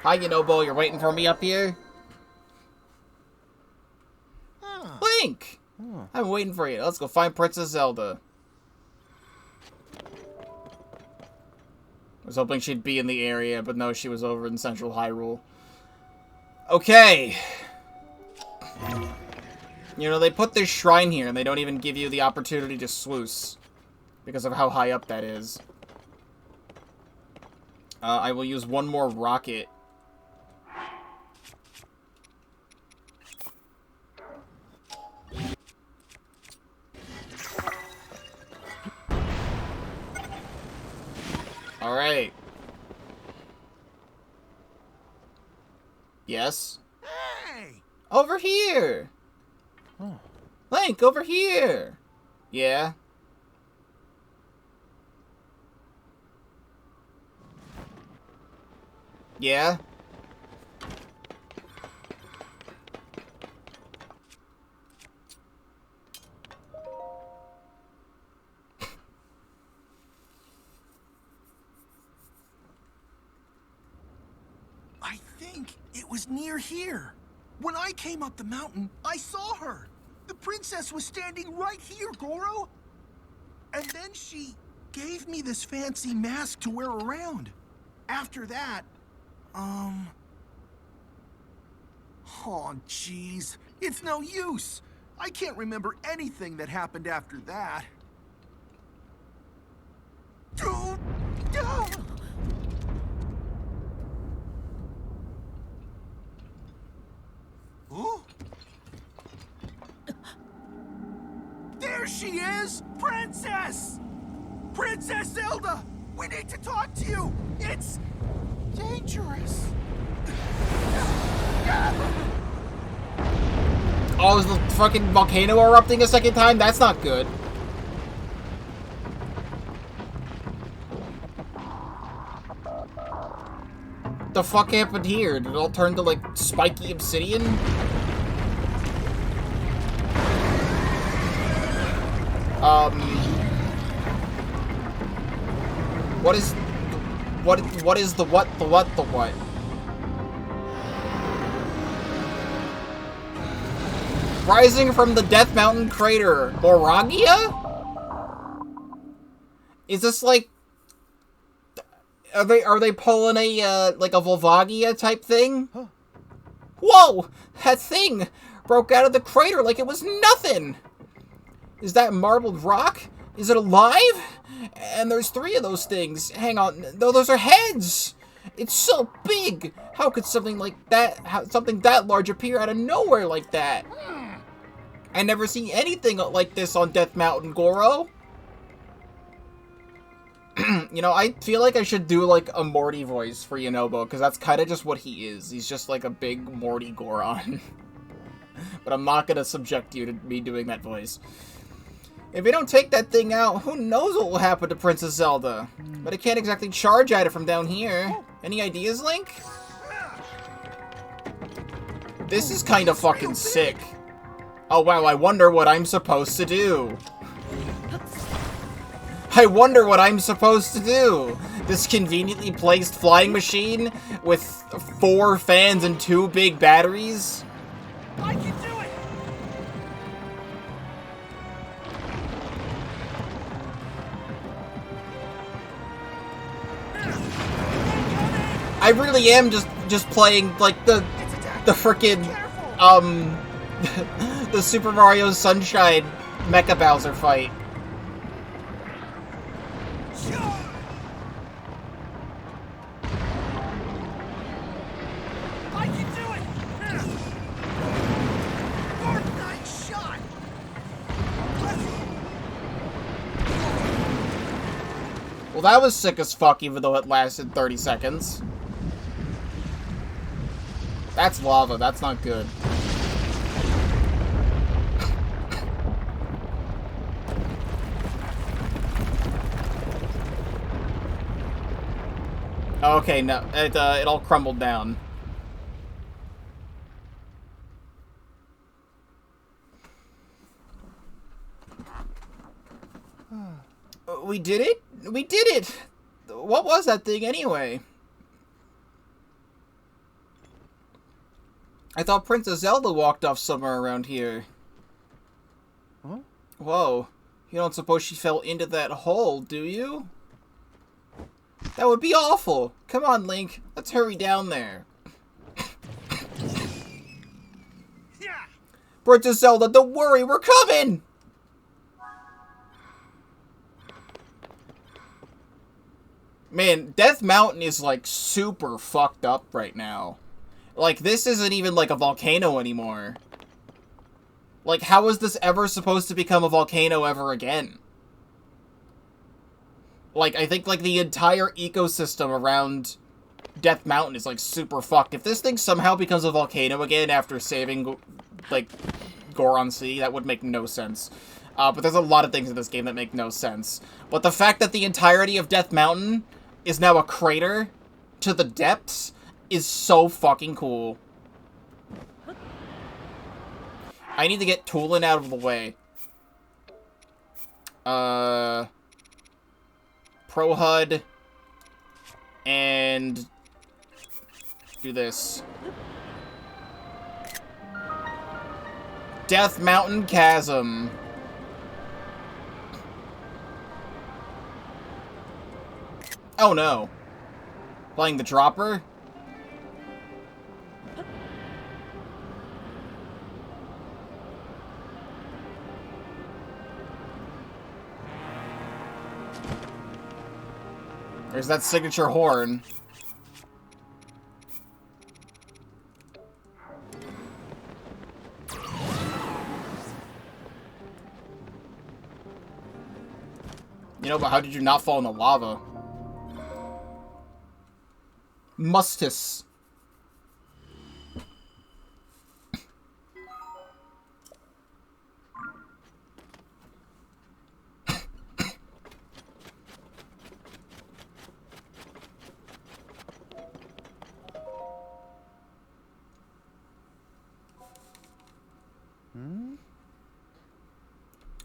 Hi, Yunobo, you're waiting for me up here? Link! I'm waiting for you. Let's go find Princess Zelda. I was hoping she'd be in the area, but no, she was over in Central Hyrule. Okay. You know, they put this shrine here, and they don't even give you the opportunity to swoosh. Because of how high up that is. I will use one more rocket. Alright. Yes? Hey! Over here! Oh. Link, over here! Yeah? Yeah? I think it was near here. When I came up the mountain, I saw her. The princess was standing right here, Goro. And then she gave me this fancy mask to wear around. After that, oh, jeez. It's no use. I can't remember anything that happened after that. Dude! Huh? There she is! Princess! Princess Zelda! We need to talk to you! It's dangerous. Oh, is the fucking volcano erupting a second time? That's not good. The fuck happened here? Did it all turn to, like, spiky obsidian? What is the what? Rising from the Death Mountain crater, Moragia? Is this like... Are they pulling a, like a Volvagia type thing? Huh. Whoa! That thing broke out of the crater like it was nothing! Is that marbled rock? Is it alive? And there's 3 of those things. Hang on. No, those are heads! It's so big! How could something like that, something that large appear out of nowhere like that? I never seen anything like this on Death Mountain, Goro. You know, I feel like I should do, like, a Morty voice for Yunobo, because that's kind of just what he is. He's just, like, a big Morty Goron. But I'm not going to subject you to me doing that voice. If we don't take that thing out, who knows what will happen to Princess Zelda? But I can't exactly charge at it from down here. Any ideas, Link? This is kind of fucking sick. Oh, wow, I wonder what I'm supposed to do. I wonder what I'm supposed to do. This conveniently placed flying machine with 4 fans and 2 big batteries. I can do it. I really am just playing like the frickin' the Super Mario Sunshine Mecha Bowser fight. I can do it! Dark Knight shot! Well, that was sick as fuck, even though it lasted 30 seconds. That's lava, that's not good. Okay, no, it all crumbled down. We did it? We did it! What was that thing anyway? I thought Princess Zelda walked off somewhere around here. Huh? Whoa. You don't suppose she fell into that hole, do you? That would be awful. Come on, Link. Let's hurry down there. Yeah. Princess Zelda, don't worry. We're coming! Man, Death Mountain is, like, super fucked up right now. Like, this isn't even, like, a volcano anymore. Like, how is this ever supposed to become a volcano ever again? Like, I think, like, the entire ecosystem around Death Mountain is, like, super fucked. If this thing somehow becomes a volcano again after saving, like, Goron Sea, that would make no sense. But there's a lot of things in this game that make no sense. But the fact that the entirety of Death Mountain is now a crater to the depths is so fucking cool. I need to get Toolin out of the way. Pro HUD. And do this. Death Mountain Chasm. Oh no. Playing the dropper? There's that signature horn. You know, but how did you not fall in the lava? Mustus.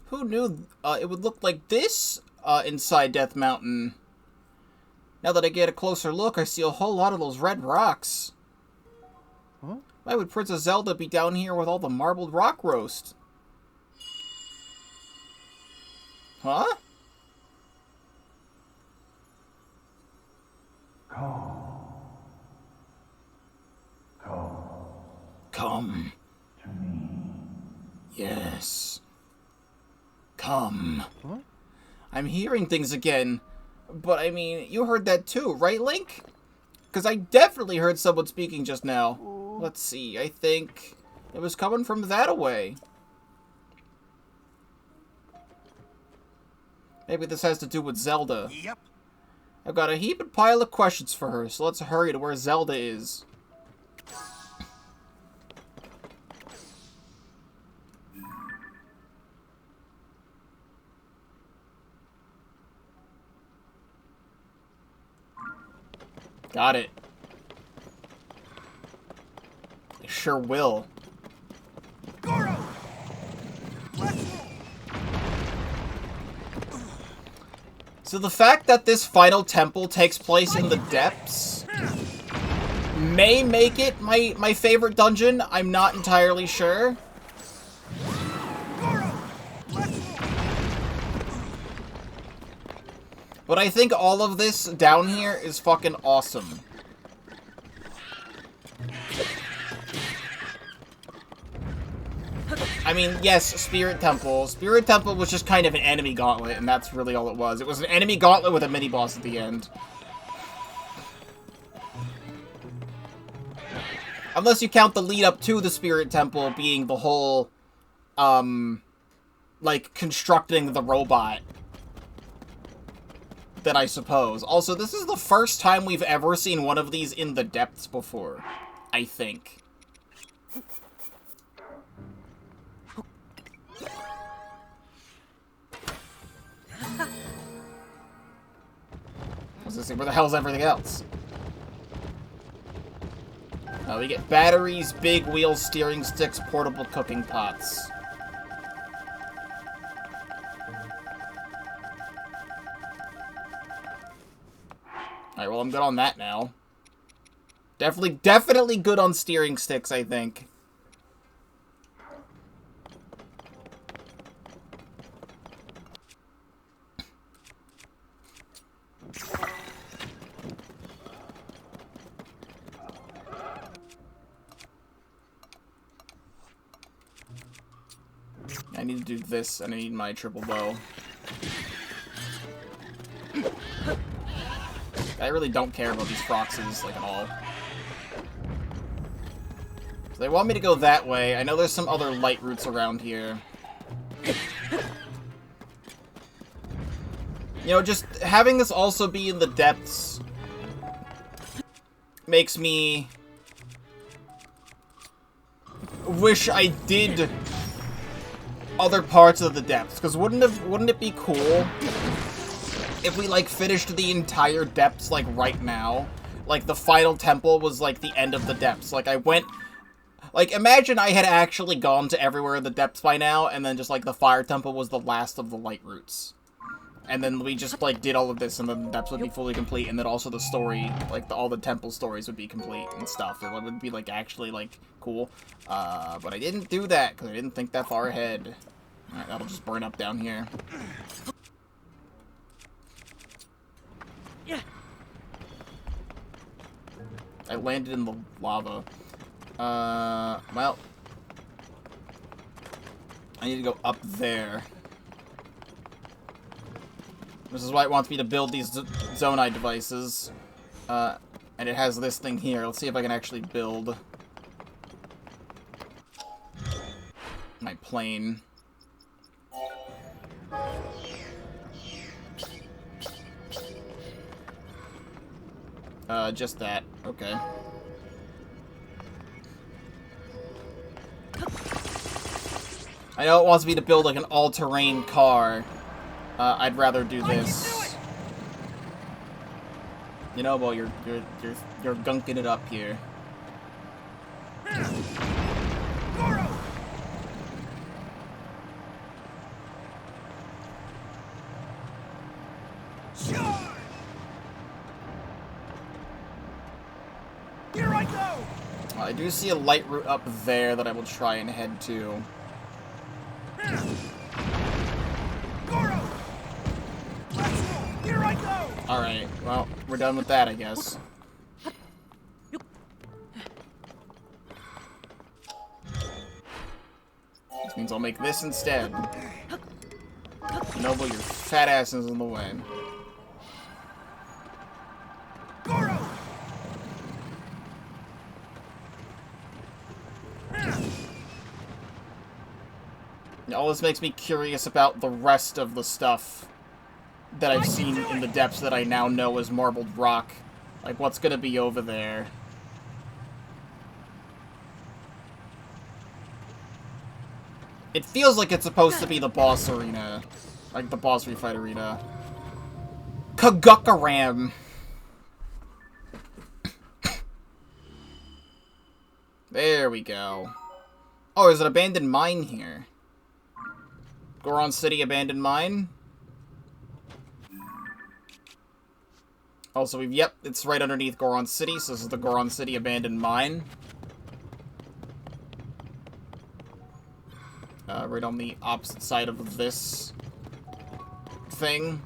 Who knew it would look like this inside Death Mountain? Now that I get a closer look, I see a whole lot of those red rocks. Huh? Why would Princess Zelda be down here with all the marbled rock roast? Huh? Come. To me. Yes. Come. Huh? I'm hearing things again. But, I mean, you heard that too, right, Link? Because I definitely heard someone speaking just now. Let's see, I think it was coming from that-a-way. Maybe this has to do with Zelda. Yep. I've got a heaping pile of questions for her, so let's hurry to where Zelda is. Got it. I sure will. Goro! So the fact that this final temple takes place in the depths may make it my favorite dungeon. I'm not entirely sure. But I think all of this down here is fucking awesome. I mean, yes, Spirit Temple. Spirit Temple was just kind of an enemy gauntlet, and that's really all it was. It was an enemy gauntlet with a mini-boss at the end. Unless you count the lead-up to the Spirit Temple being the whole, like, constructing the robot. Then I suppose. Also, this is the first time we've ever seen one of these in the depths before. I think. I was gonna say, where the hell's everything else? We get batteries, big wheels, steering sticks, portable cooking pots. Alright, well, I'm good on that now. Definitely good on steering sticks, I think. I need to do this, and I need my triple bow. I really don't care about these Froxes, like, at all. So they want me to go that way. I know there's some other light routes around here. You know, just having this also be in the depths makes me wish I did other parts of the depths, because wouldn't it be cool if we, like, finished the entire depths, like, right now? Like, the final temple was, like, the end of the depths. Like, I went... Like, imagine I had actually gone to everywhere in the depths by now, and then just, like, the fire temple was the last of the light routes. And then we just, like, did all of this, and then the depths would be fully complete, and then also the story, like, all the temple stories would be complete and stuff. It would be, like, actually, like, cool. But I didn't do that, because I didn't think that far ahead. Alright, that'll just burn up down here. Yeah. I landed in the lava. Well. I need to go up there. This is why it wants me to build these Zonai devices. And it has this thing here. Let's see if I can actually build my plane. Just that. Okay. I know it wants me to build, like, an all-terrain car. I'd rather do this. You know, well, you're gunking it up here. Here I go! I do see a light route up there that I will try and head to. Here I go! Alright, well, we're done with that, I guess. This means I'll make this instead. Noble, your fat ass is in the way. All this makes me curious about the rest of the stuff that I've seen in the depths that I now know is marbled rock. Like, what's gonna be over there? It feels like it's supposed to be the boss arena. Like, the boss refight arena. Kagukaram! There we go. Oh, there's an abandoned mine here. Goron City abandoned mine. Also, yep, it's right underneath Goron City, so this is the Goron City abandoned mine. Right on the opposite side of this thing.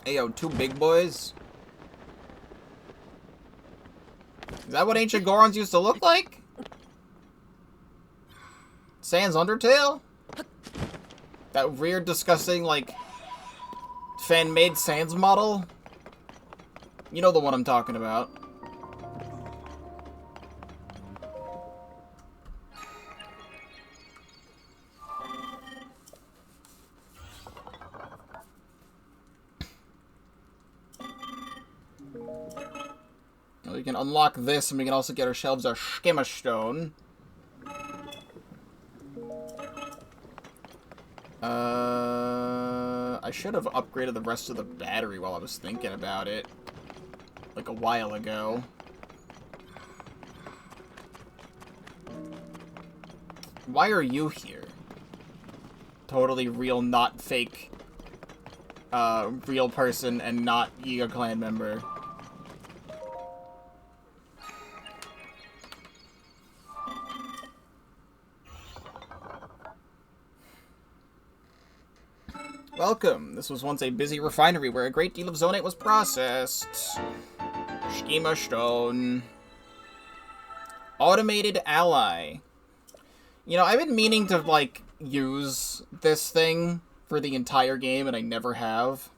Hey, yo, two big boys. Is that what ancient Gorons used to look like? Sans Undertale? That weird, disgusting, like, fan-made Sans model? You know the one I'm talking about. We can unlock this, and we can also get ourselves our Schimmer Stone. I should have upgraded the rest of the battery while I was thinking about it. Like a while ago. Why are you here? totally real, not fake, real person and not Yiga clan member. Welcome. This was once a busy refinery where a great deal of zonite was processed. Schema stone. Automated ally. You know, I've been meaning to, like, use this thing for the entire game, and I never have.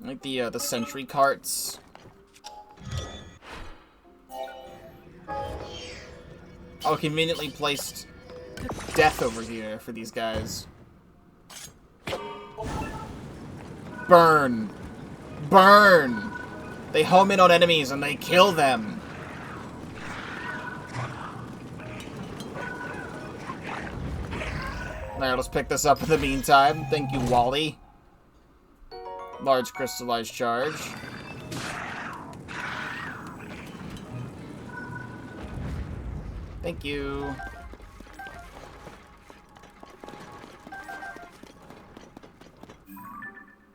Like the sentry carts. Oh, conveniently placed death over here for these guys. Burn! Burn! They home in on enemies and they kill them. Alright, let's pick this up in the meantime. Thank you, Wally. Large crystallized charge. Thank you.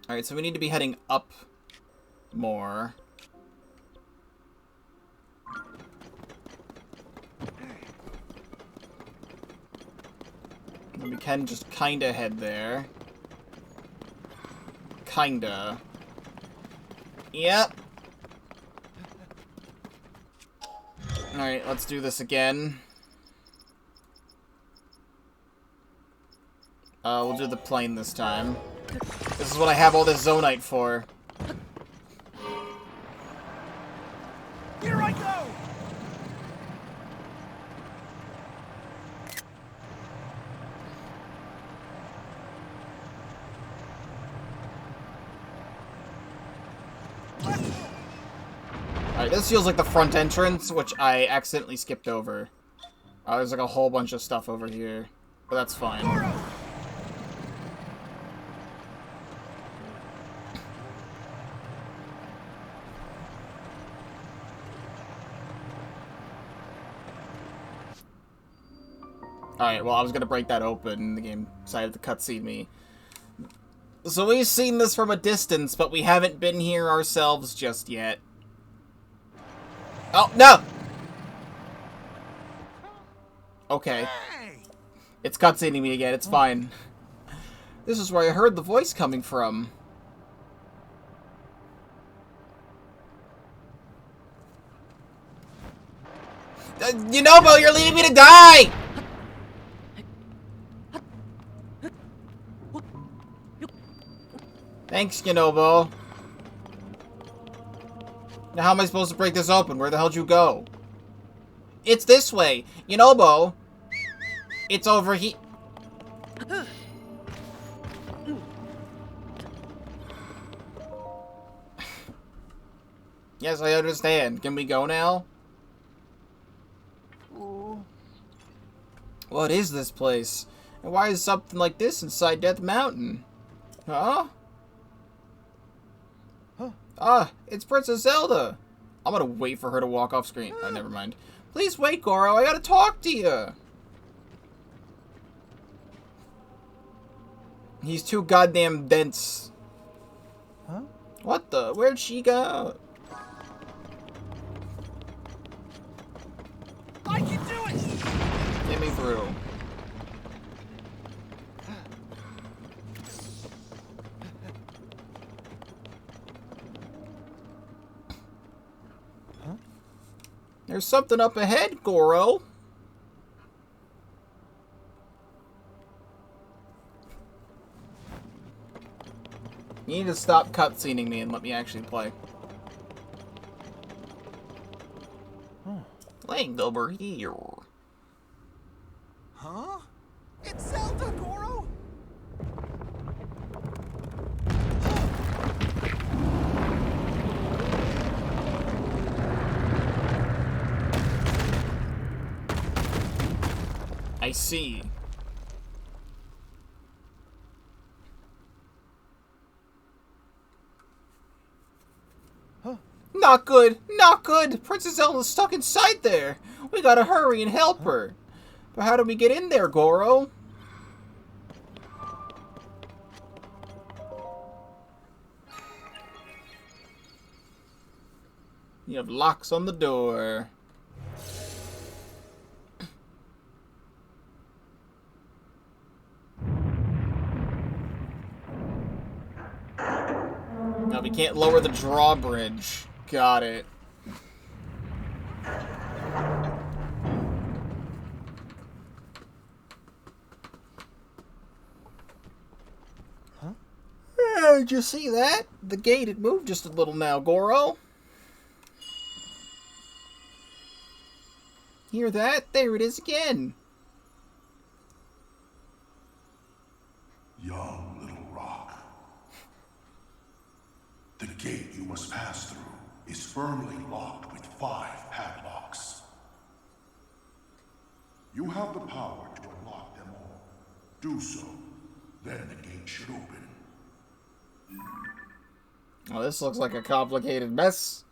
Alright, so we need to be heading up more. And we can just kinda head there. Kinda. Yep. Alright, let's do this again. We'll do the plane this time. This is what I have all this zonite for. Here I go! Alright, this feels like the front entrance, which I accidentally skipped over. There's like a whole bunch of stuff over here, but that's fine. Alright, well, I was gonna break that open. The game decided to cutscene me. So we've seen this from a distance, but we haven't been here ourselves just yet. Oh, no! Okay. It's cutscening me again, it's fine. This is where I heard the voice coming from. Yunobo, you're leaving me to die! Thanks, Yunobo. Now how am I supposed to break this open? Where the hell'd you go? It's this way. Yunobo. It's over here. Yes, I understand. Can we go now? What is this place? And why is something like this inside Death Mountain? Huh? Ah, it's Princess Zelda. I'm gonna wait for her to walk off screen. Oh, never mind. Please wait, Goro. I gotta talk to you. He's too goddamn dense. Huh? What the? Where'd she go? I can do it! Get me through. There's something up ahead, Goro. You need to stop cutscening me and let me actually play. Playing over here. Huh? It's Zelda, Goro! I see. Huh? Not good! Not good! Princess Zelda's stuck inside there! We gotta hurry and help her! But how do we get in there, Goro? You have locks on the door. No, we can't lower the drawbridge. Got it. Huh? Did you see that? The gate had moved just a little now, Goro. Hear that? There it is again. Young little rock. The gate you must pass through is firmly locked with 5 padlocks. You have the power to unlock them all. Do so, then the gate should open. Oh, this looks like a complicated mess.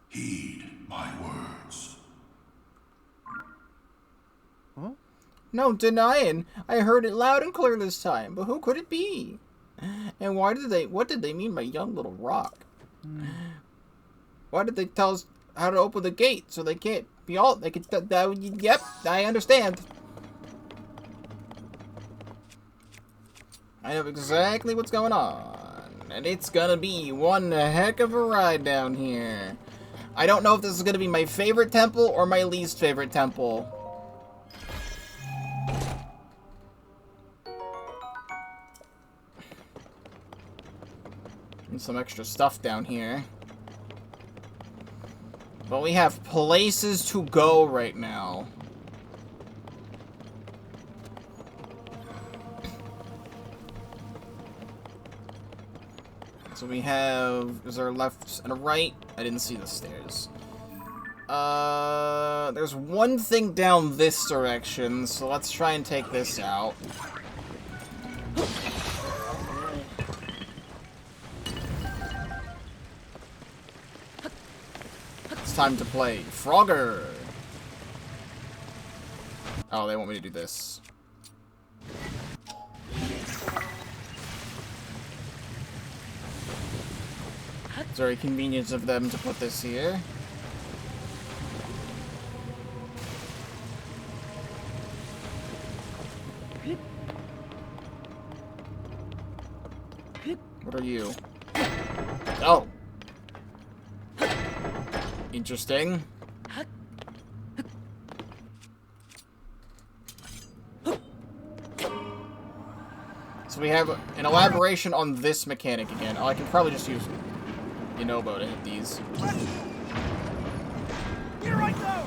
Heed my words. Huh? No denying. I heard it loud and clear this time, but who could it be? And what did they mean by young little rock? Why did they tell us how to open the gate so they can't be all, they could, yep, I understand. I know exactly what's going on, and it's gonna be one heck of a ride down here. I don't know if this is gonna be my favorite temple or my least favorite temple. And some extra stuff down here. But we have places to go right now. So we have... Is there a left and a right? I didn't see the stairs. There's one thing down this direction, so let's try and take this out. It's time to play Frogger. Oh, they want me to do this. It's very convenient of them to put this here. What are you? Oh! Interesting. So we have an elaboration on this mechanic again. Oh, I can probably just use Inobo to hit these. Here I go!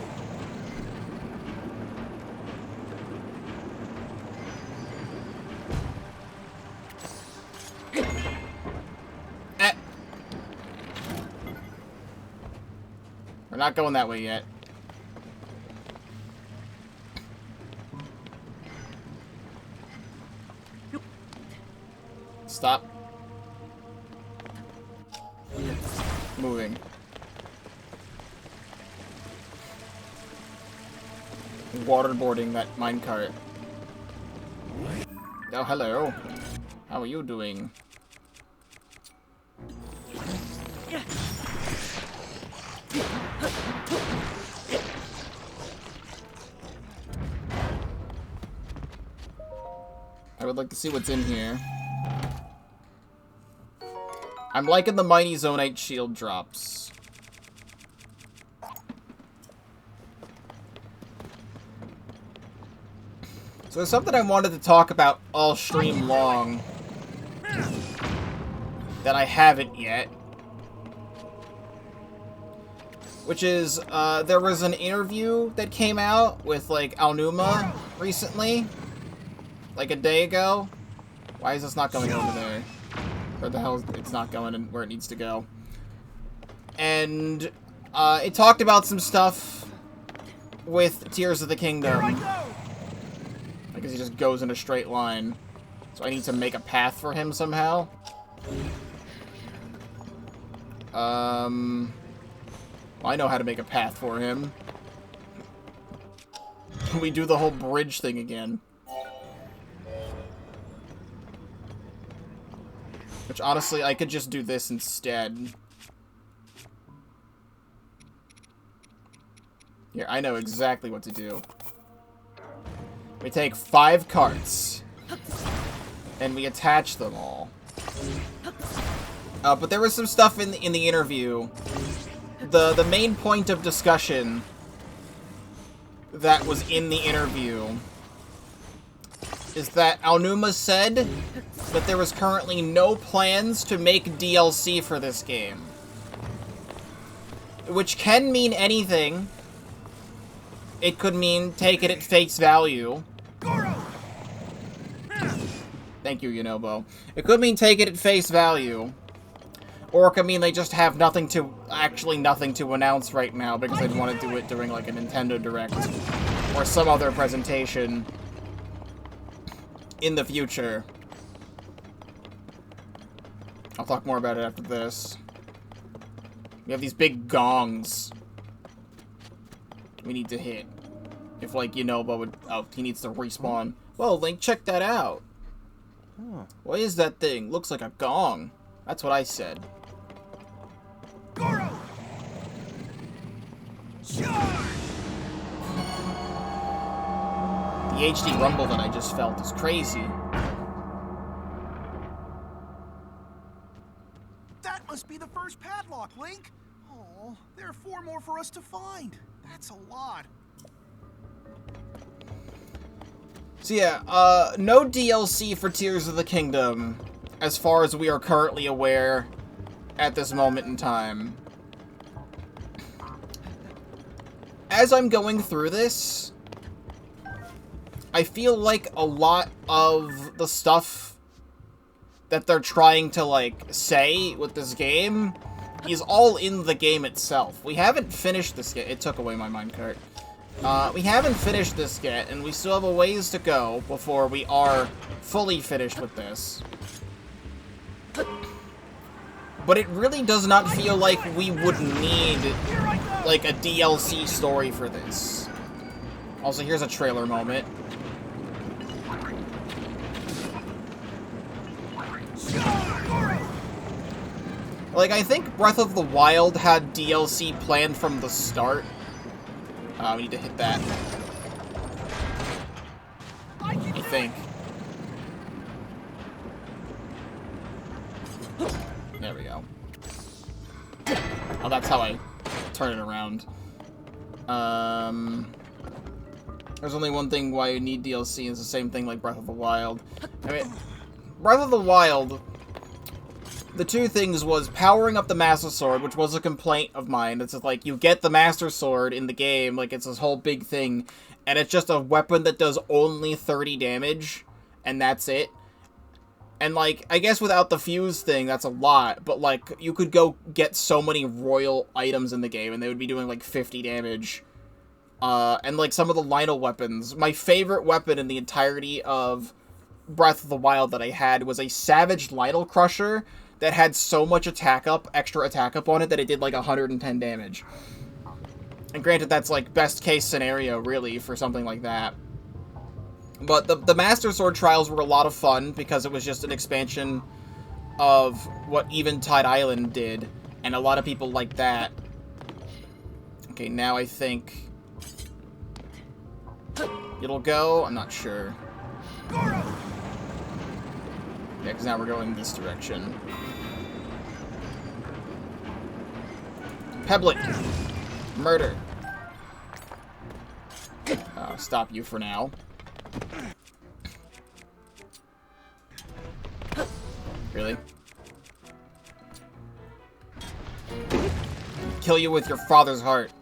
We're not going that way yet. Stop. Moving. Waterboarding that minecart. Oh, hello. How are you doing? I would like to see what's in here. I'm liking the Mighty Zonite shield drops. So there's something I wanted to talk about all stream long that I haven't yet. Which is, there was an interview that came out with, like, Aonuma recently. Like a day ago. Why is this not going over there? Where the hell is it's not going and where it needs to go? And it talked about some stuff with Tears of the Kingdom. I guess he just goes in a straight line. So I need to make a path for him somehow. Well, I know how to make a path for him. We do the whole bridge thing again. Which, honestly, I could just do this instead. Here, I know exactly what to do. We take 5 carts, and we attach them all. But there was some stuff in the interview. The main point of discussion that was in the interview is that Aonuma said that there was currently no plans to make DLC for this game. Which can mean anything. It could mean take it at face value. Thank you, Yunobo. It could mean take it at face value. Or it could mean they just have nothing to announce right now because they'd want to do it during like a Nintendo Direct or some other presentation in the future. I'll talk more about it after this. We have these big gongs we need to hit. If, like, Yunobo would... Oh, he needs to respawn. Whoa, Link, check that out. Huh. What is that thing? Looks like a gong. That's what I said. Goro! Charge! The HD rumble that I just felt is crazy. That must be the first padlock, Link. Oh, there are 4 more for us to find. That's a lot. So yeah, no DLC for Tears of the Kingdom, as far as we are currently aware at this moment in time. As I'm going through this, I feel like a lot of the stuff that they're trying to, like, say with this game is all in the game itself. We haven't finished this yet. It took away my minecart. We haven't finished this yet, and we still have a ways to go before we are fully finished with this. But it really does not feel like we would need, like, a DLC story for this. Also, here's a trailer moment. Like, I think Breath of the Wild had DLC planned from the start. We need to hit that. I think. There we go. Oh, that's how I turn it around. There's only one thing why you need DLC, and it's the same thing like Breath of the Wild. I mean, Breath of the Wild, the two things was powering up the Master Sword, which was a complaint of mine. It's just like, you get the Master Sword in the game, like, it's this whole big thing, and it's just a weapon that does only 30 damage, and that's it. And, like, I guess without the fuse thing, that's a lot, but, like, you could go get so many royal items in the game, and they would be doing, like, 50 damage. And, like, some of the Lynel weapons. My favorite weapon in the entirety of Breath of the Wild that I had was a Savage Lynel Crusher that had so much extra attack up on it that it did like 110 damage. And granted, that's like best case scenario really for something like that. But the Master Sword Trials were a lot of fun because it was just an expansion of what Eventide Island did, and a lot of people liked that. Okay, now I think it'll go. I'm not sure. Yeah, because now we're going this direction. Pebblet. Murder. Stop you for now. Really? Kill you with your father's heart.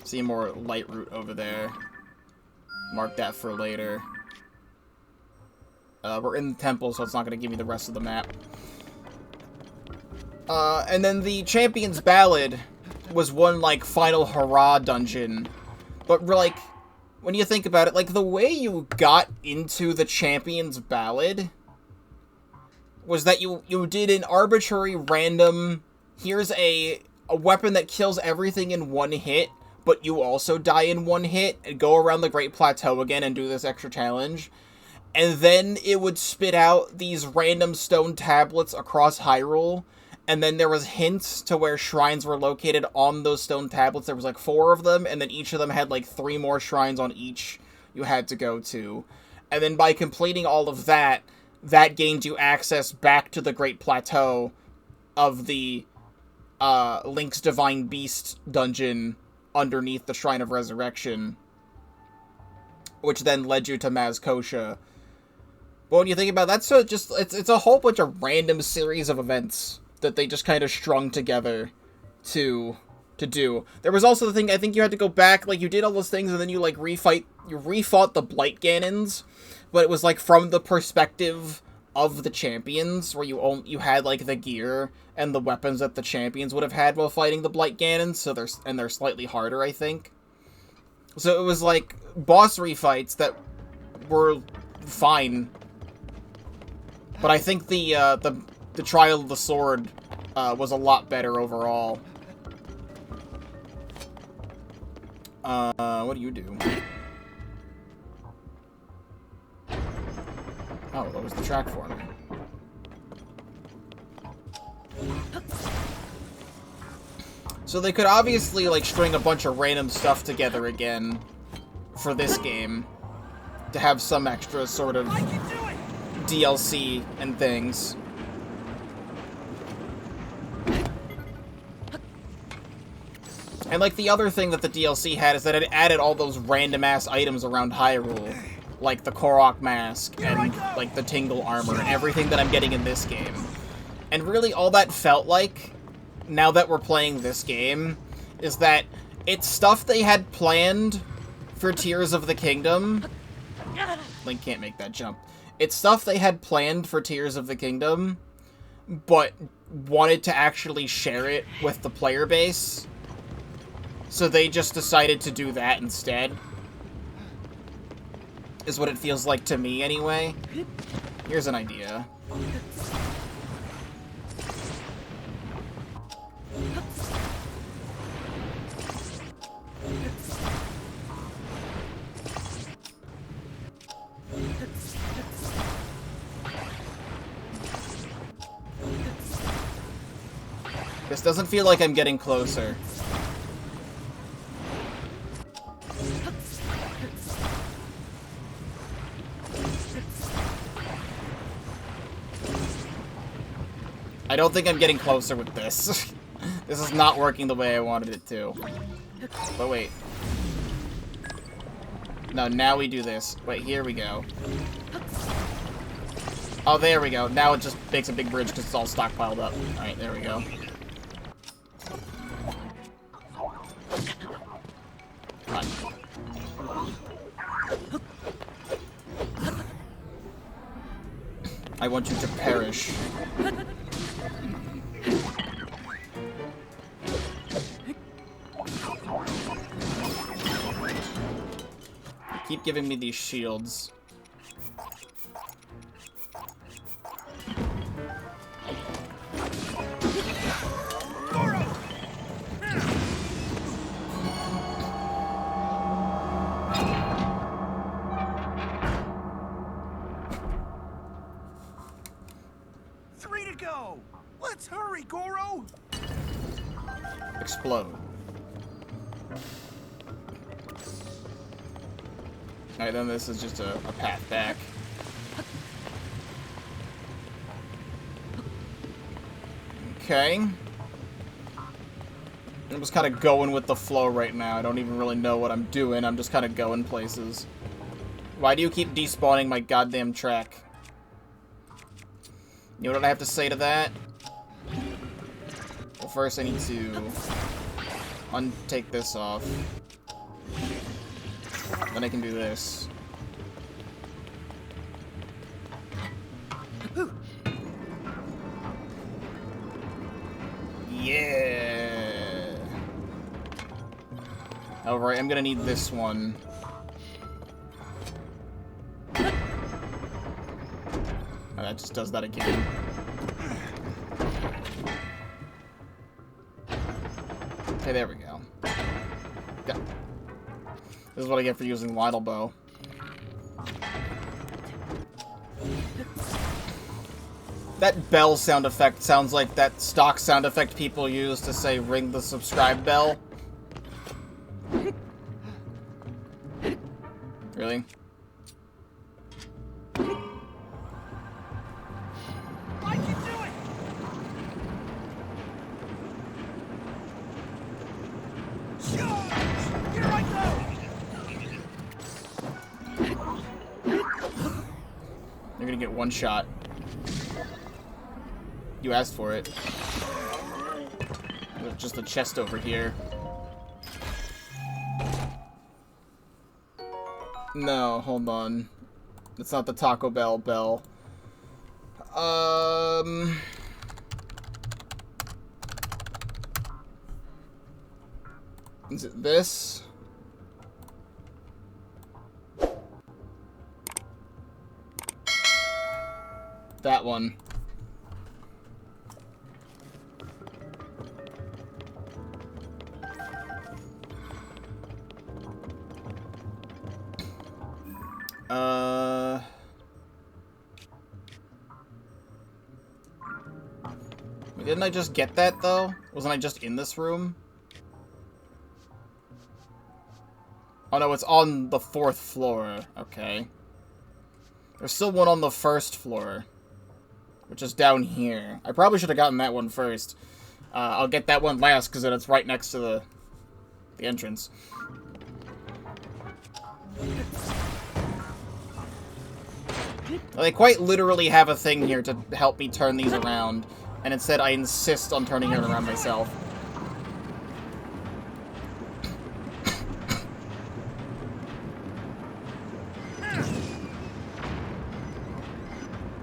See more light root over there. Mark that for later. We're in the temple, so it's not going to give me the rest of the map. And then the Champion's Ballad was one, like, final hurrah dungeon. But, like, when you think about it, like, the way you got into the Champion's Ballad was that you did an arbitrary random, here's a weapon that kills everything in one hit, but you also die in one hit, and go around the Great Plateau again and do this extra challenge. And then it would spit out these random stone tablets across Hyrule, And then there was hints to where shrines were located on those stone tablets. There was like 4 of them, and then each of them had like 3 more shrines on each you had to go to. And then by completing all of that, that gained you access back to the Great Plateau of the Link's Divine Beast dungeon underneath the Shrine of Resurrection, which then led you to Maz Koshia. But when you think about it, that's it's a whole bunch of random series of events that they just kind of strung together to do. There was also the thing, I think you had to go back, like, you did all those things, and then you, like, refought the Blight Ganons, but it was, like, from the perspective of the champions, where you had, like, the gear and the weapons that the champions would have had while fighting the Blight Ganons, so they're slightly harder, I think. So it was, like, boss refights that were fine. But I think the Trial of the Sword was a lot better overall. What do you do? Oh, that was the track for me. So they could obviously, like, string a bunch of random stuff together again for this game to have some extra sort of DLC and things. And, like, the other thing that the DLC had is that it added all those random-ass items around Hyrule. Like the Korok mask and, like, the Tingle armor and everything that I'm getting in this game. And really all that felt like, now that we're playing this game, is that it's stuff they had planned for Tears of the Kingdom. Link can't make that jump. It's stuff they had planned for Tears of the Kingdom, but wanted to actually share it with the player base. So they just decided to do that instead. Is what it feels like to me, anyway. Here's an idea. This doesn't feel like I'm getting closer. I don't think I'm getting closer with this. This is not working the way I wanted it to. But wait. No, now we do this. Wait, here we go. Oh, there we go. Now it just makes a big bridge because it's all stockpiled up. Alright, there we go. Come on. I want you to perish. Keep giving me these shields. Three to go. Let's hurry, Goro. Explode. Alright, then this is just a path back. Okay. I'm just kind of going with the flow right now. I don't even really know what I'm doing. I'm just kind of going places. Why do you keep despawning my goddamn track? You know what I have to say to that? Well, first I need to untake this off. Then I can do this. Yeah! Alright, I'm gonna need this one. Oh, that just does that again. Okay, there we go. Yeah. This is what I get for using Lytle Bow. That bell sound effect sounds like that stock sound effect people use to say ring the subscribe bell. Really? I can do it! Charge! Here I go! You're gonna get one shot. You asked for it. There's just a chest over here. No, hold on. It's not the Taco Bell bell. Is it this? That one. Didn't I just get that, though? Wasn't I just in this room? Oh, no, it's on the 4th floor. Okay. There's still one on the 1st floor, which is down here. I probably should have gotten that one first. I'll get that one last, because it's right next to the entrance. They quite literally have a thing here to help me turn these around. And instead, I insist on turning it around myself.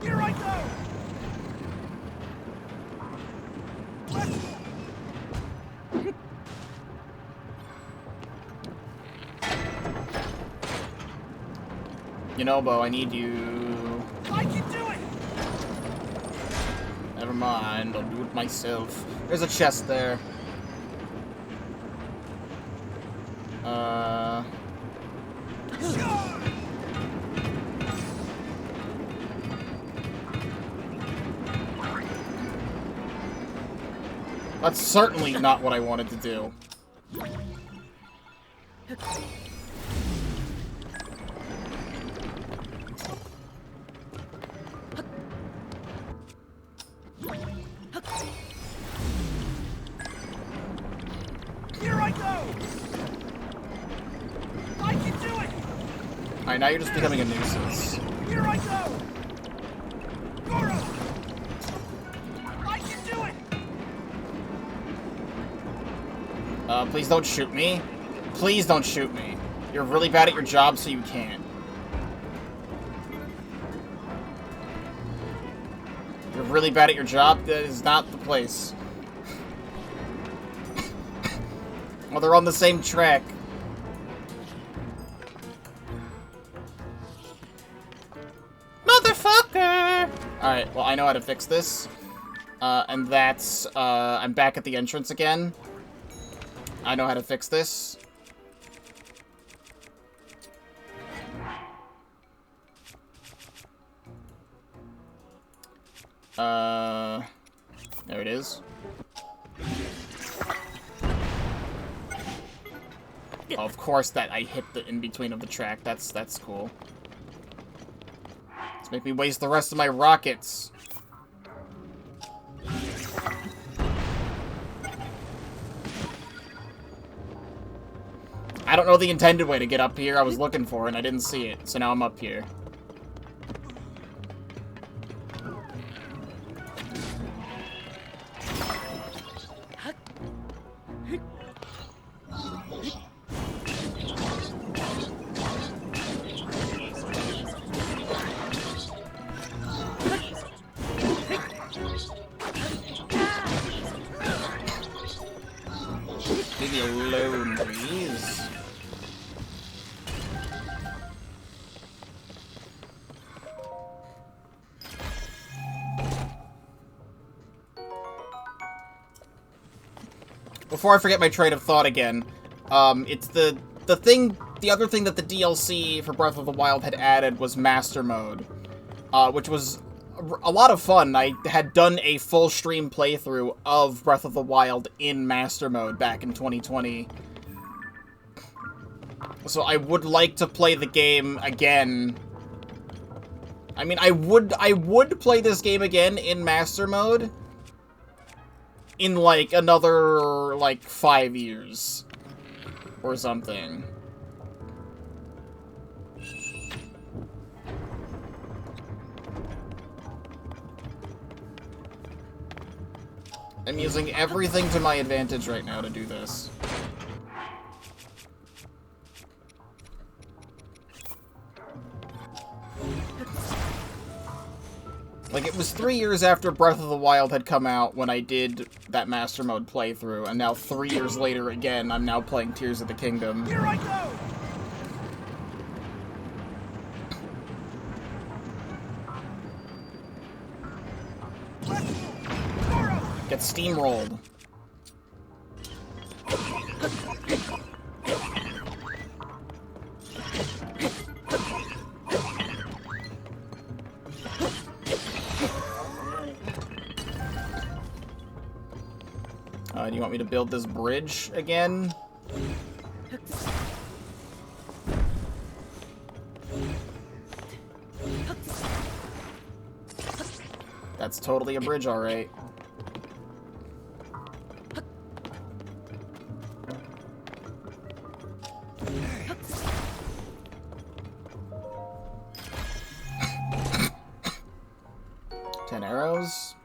Here I go! You know, Bo, I need you. I can do it! Never mind, I'll do it myself. There's a chest there. That's certainly not what I wanted to do. Here I go! I can do it! Alright, now you're just becoming a nuisance. Here I go! Goro! I can do it! Please don't shoot me. Please don't shoot me. You're really bad at your job, so you can't. You're really bad at your job? That is not the place. Well, they're on the same track. Motherfucker! Alright, well, I know how to fix this. And that's, I'm back at the entrance again. I know how to fix this. There it is. Oh, of course that I hit the in-between of the track. That's cool. Let's make me waste the rest of my rockets. I don't know the intended way to get up here. I was looking for it and I didn't see it, so now I'm up here. Leave me alone, please. Before I forget my train of thought again, it's the other thing that the DLC for Breath of the Wild had added was Master Mode, which was a lot of fun. I had done a full stream playthrough of Breath of the Wild in Master Mode back in 2020. So I would like to play the game again. I mean, I would play this game again in Master Mode in, like, another, like, 5 years. Or something. I'm using everything to my advantage right now to do this. Like, it was 3 years after Breath of the Wild had come out when I did that Master Mode playthrough, and now 3 years later again, I'm now playing Tears of the Kingdom. Here I go! Get steamrolled. Do you want me to build this bridge again? That's totally a bridge, alright. Arrows.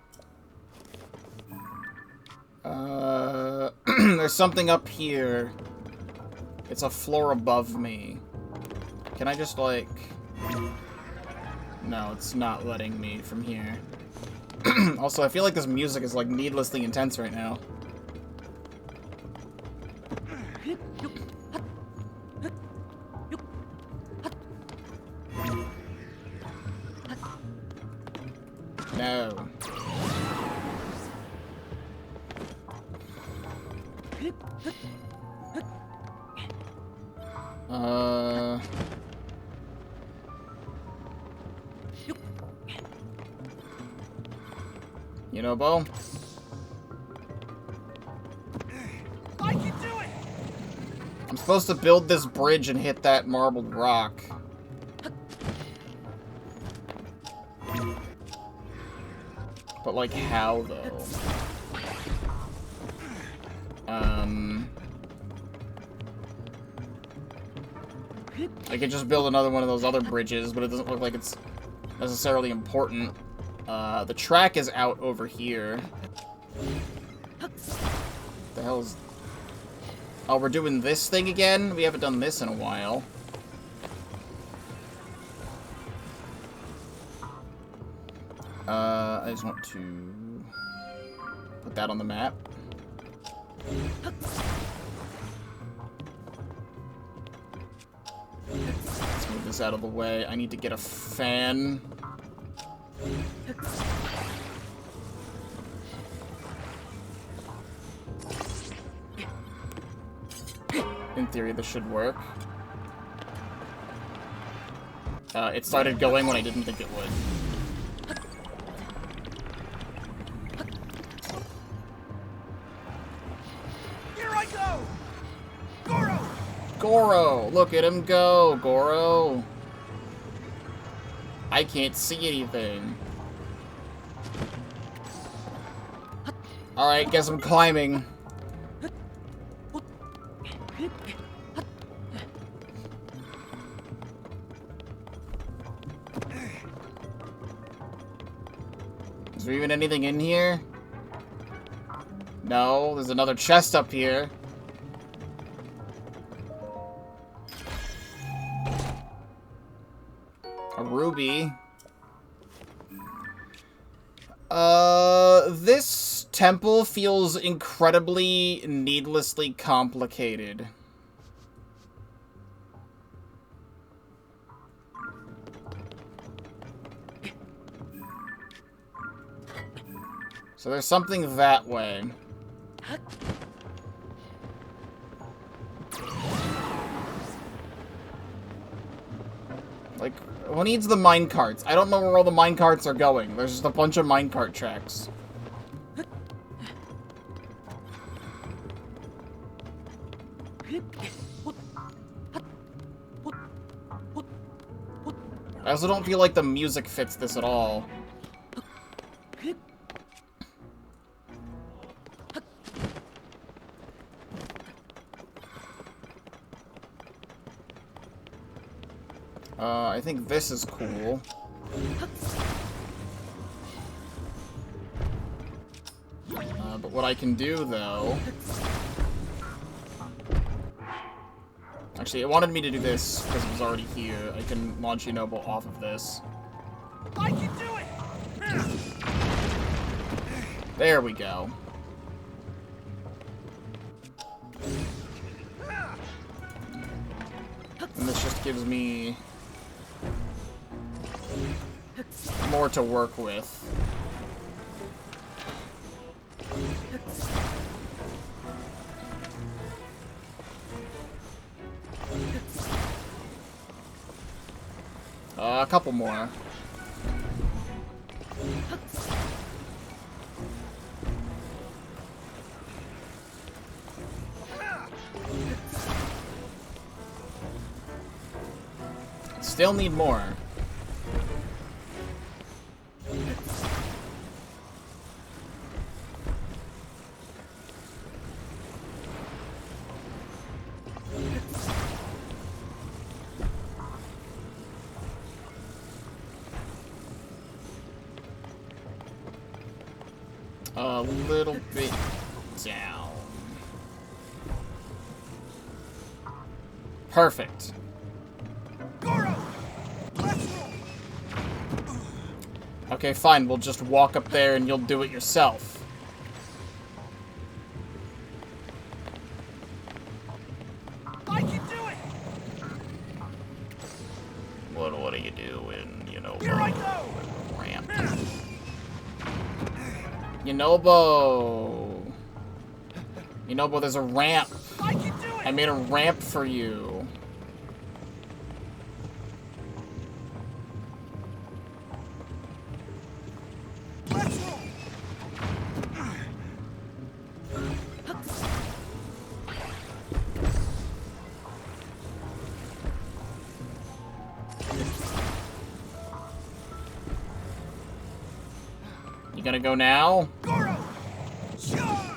There's something up here. It's a floor above me. Can I just, like... No, it's not letting me from here. Also, I feel like this music is, like, needlessly intense right now. No. You know, Bo? I can do it! I'm supposed to build this bridge and hit that marbled rock. But, like, how, though? I could just build another one of those other bridges, but it doesn't look like it's necessarily important. The track is out over here. The hell's... Oh, we're doing this thing again? We haven't done this in a while. I just want to put that on the map. Let's move this out of the way. I need to get a fan. In theory, this should work. It started going when I didn't think it would. Here I go! Goro! Goro! Look at him go, Goro! I can't see anything. Alright, guess I'm climbing. Is there even anything in here? No, there's another chest up here. A ruby. This temple feels incredibly needlessly complicated. So there's something that way. Like, Who needs the minecarts? I don't know where all the minecarts are going. There's just a bunch of minecart tracks. I also don't feel like the music fits this at all. I think this is cool. But what I can do, though... Actually, it wanted me to do this because it was already here. I can launch Yunobo off of this. I can do it! There we go. And this just gives me more to work with. A couple more. Still need more. A little bit down. Perfect. Okay, fine. We'll just walk up there and you'll do it yourself. I can do it! What are you doing? You know, Here I go! ramp. Yunobo! Yunobo, there's a ramp. I can do it! I made a ramp for you. Let's roll! You gonna go now? Goro! Charge!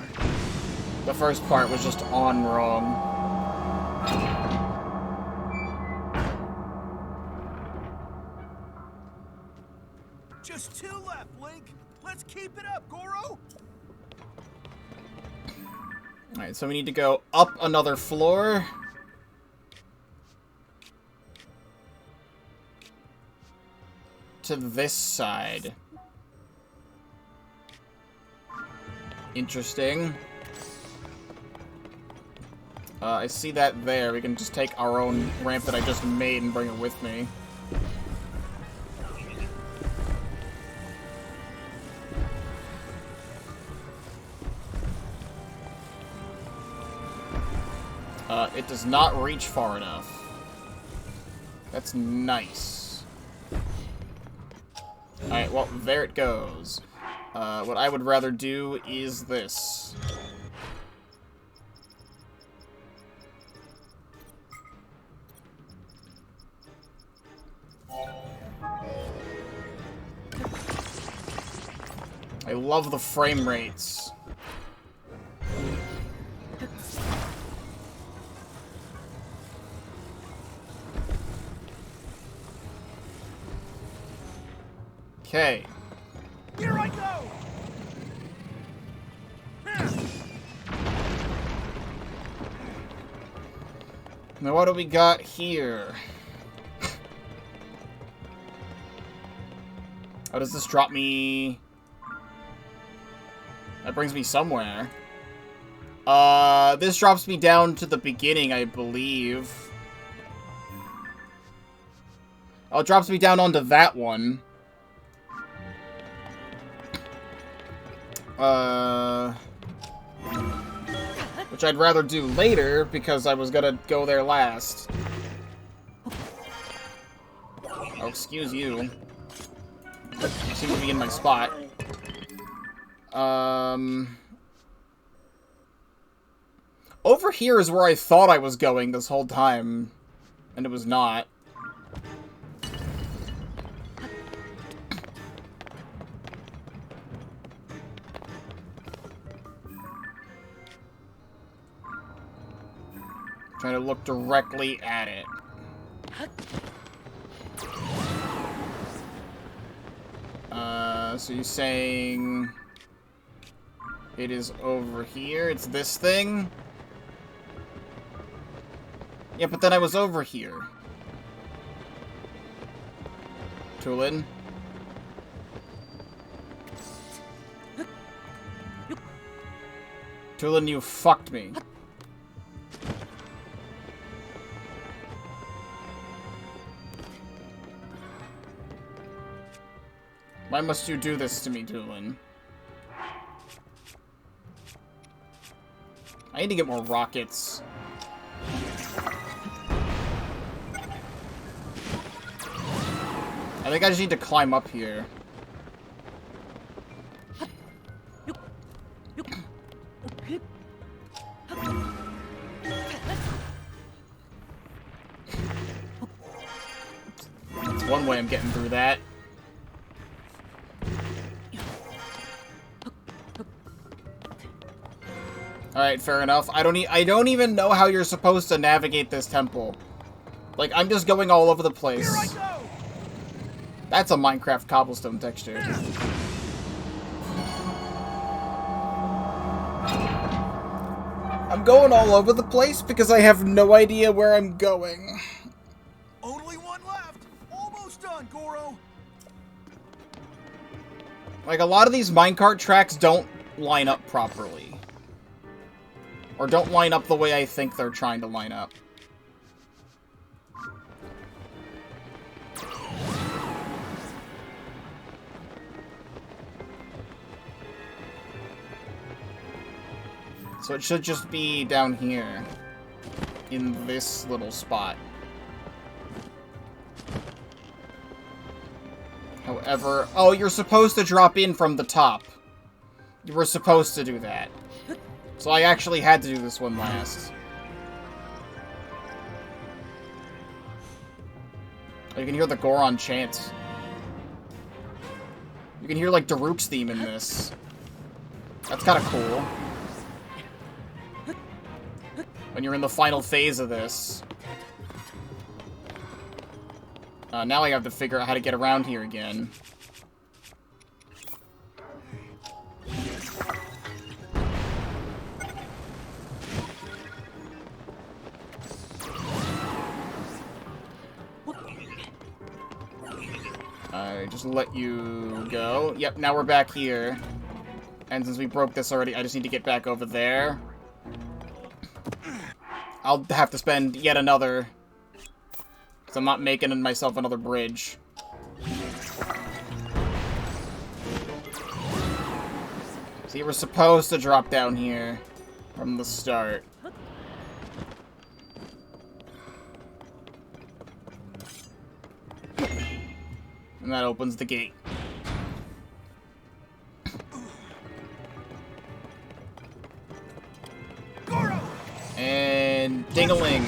The first part was just on wrong. Just 2 left, Link. Let's keep it up, Goro. Alright, so we need to go up another floor. To this side. Interesting. I see that there. We can just take our own ramp that I just made and bring it with me. It does not reach far enough. That's nice. Alright, well, there it goes. What I would rather do is this. I love the frame rates. Okay. Here I go. Now what do we got here? Oh, does this drop me? That brings me somewhere. This drops me down to the beginning, I believe. Oh, it drops me down onto that one. Which I'd rather do later, because I was gonna go there last. Oh, excuse you. You seem to be in my spot. Over here is where I thought I was going this whole time. And it was not. Trying to look directly at it. So you're saying it is over here? It's this thing? Yeah, but then I was over here. Tulin? Tulin, you fucked me. Why must you do this to me, Tulin? I need to get more rockets. I think I just need to climb up here. That's one way I'm getting through that. Alright, fair enough. I don't even know how you're supposed to navigate this temple. Like, I'm just going all over the place. Here I go! That's a Minecraft cobblestone texture. I'm going all over the place because I have no idea where I'm going. Only one left. Almost done, Goro. Like, a lot of these minecart tracks don't line up properly. Or don't line up the way I think they're trying to line up. So it should just be down here. In this little spot. However... Oh, you're supposed to drop in from the top. You were supposed to do that. So I actually had to do this one last. You can hear the Goron chant. You can hear, like, Daruk's theme in this. That's kind of cool. When you're in the final phase of this. Now I have to figure out how to get around here again. I just let you go. Yep, now we're back here. And since we broke this already, I just need to get back over there. I'll have to spend yet another... Because I'm not making myself another bridge. So you were supposed to drop down here from the start. And that opens the gate. Goro! And ding-a-ling.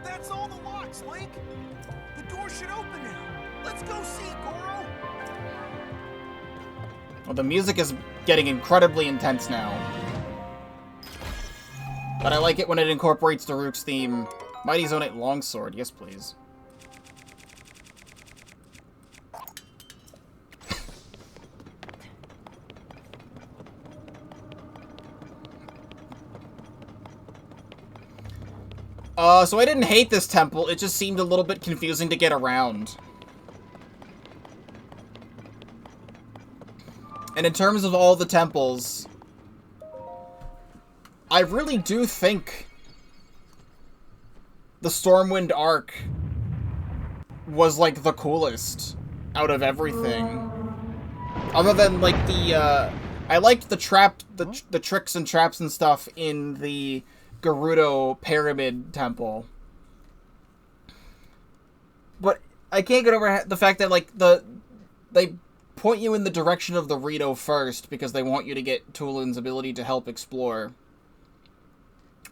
That's all the locks, Link. The door should open now. Let's go see, Goro. Well, the music is getting incredibly intense now. But I like it when it incorporates Daruk's theme. Mighty Zonate Longsword, yes please. So I didn't hate this temple, it just seemed a little bit confusing to get around. And in terms of all the temples, I really do think the Stormwind Arc was, like, the coolest out of everything. Other than, like, the I liked the tricks and traps and stuff in the Gerudo Pyramid Temple. But I can't get over the fact that, like, they point you in the direction of the Rito first because they want you to get Tulin's ability to help explore.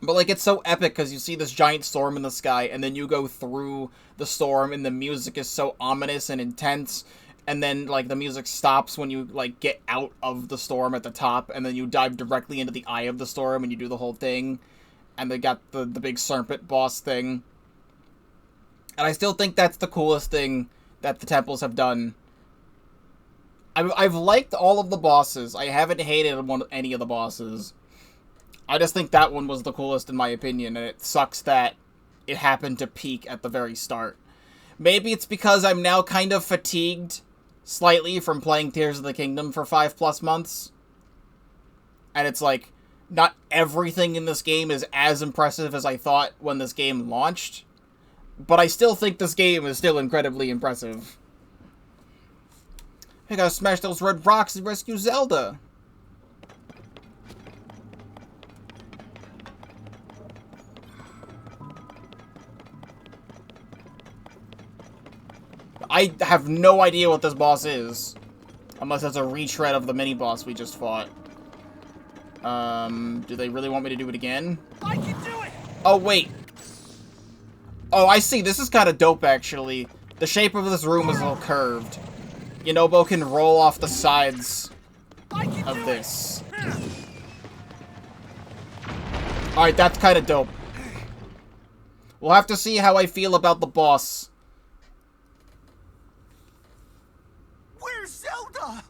But, like, it's so epic because you see this giant storm in the sky, and then you go through the storm, and the music is so ominous and intense, and then, like, the music stops when you, like, get out of the storm at the top, and then you dive directly into the eye of the storm, and you do the whole thing, and they got the big serpent boss thing. And I still think that's the coolest thing that the temples have done. I've liked all of the bosses. I haven't hated any of the bosses. I just think that one was the coolest in my opinion, and it sucks that it happened to peak at the very start. Maybe it's because I'm now kind of fatigued slightly from playing Tears of the Kingdom for 5+ months. And it's like, not everything in this game is as impressive as I thought when this game launched. But I still think this game is still incredibly impressive. I gotta smash those red rocks and rescue Zelda. I have no idea what this boss is. Unless it's a retread of the mini-boss we just fought. Do they really want me to do it again? I can do it! Oh, wait. Oh, I see. This is kind of dope, actually. The shape of this room is a little curved. Yunobo can roll off the sides of this. Alright, that's kind of dope. We'll have to see how I feel about the boss. Where's Zelda?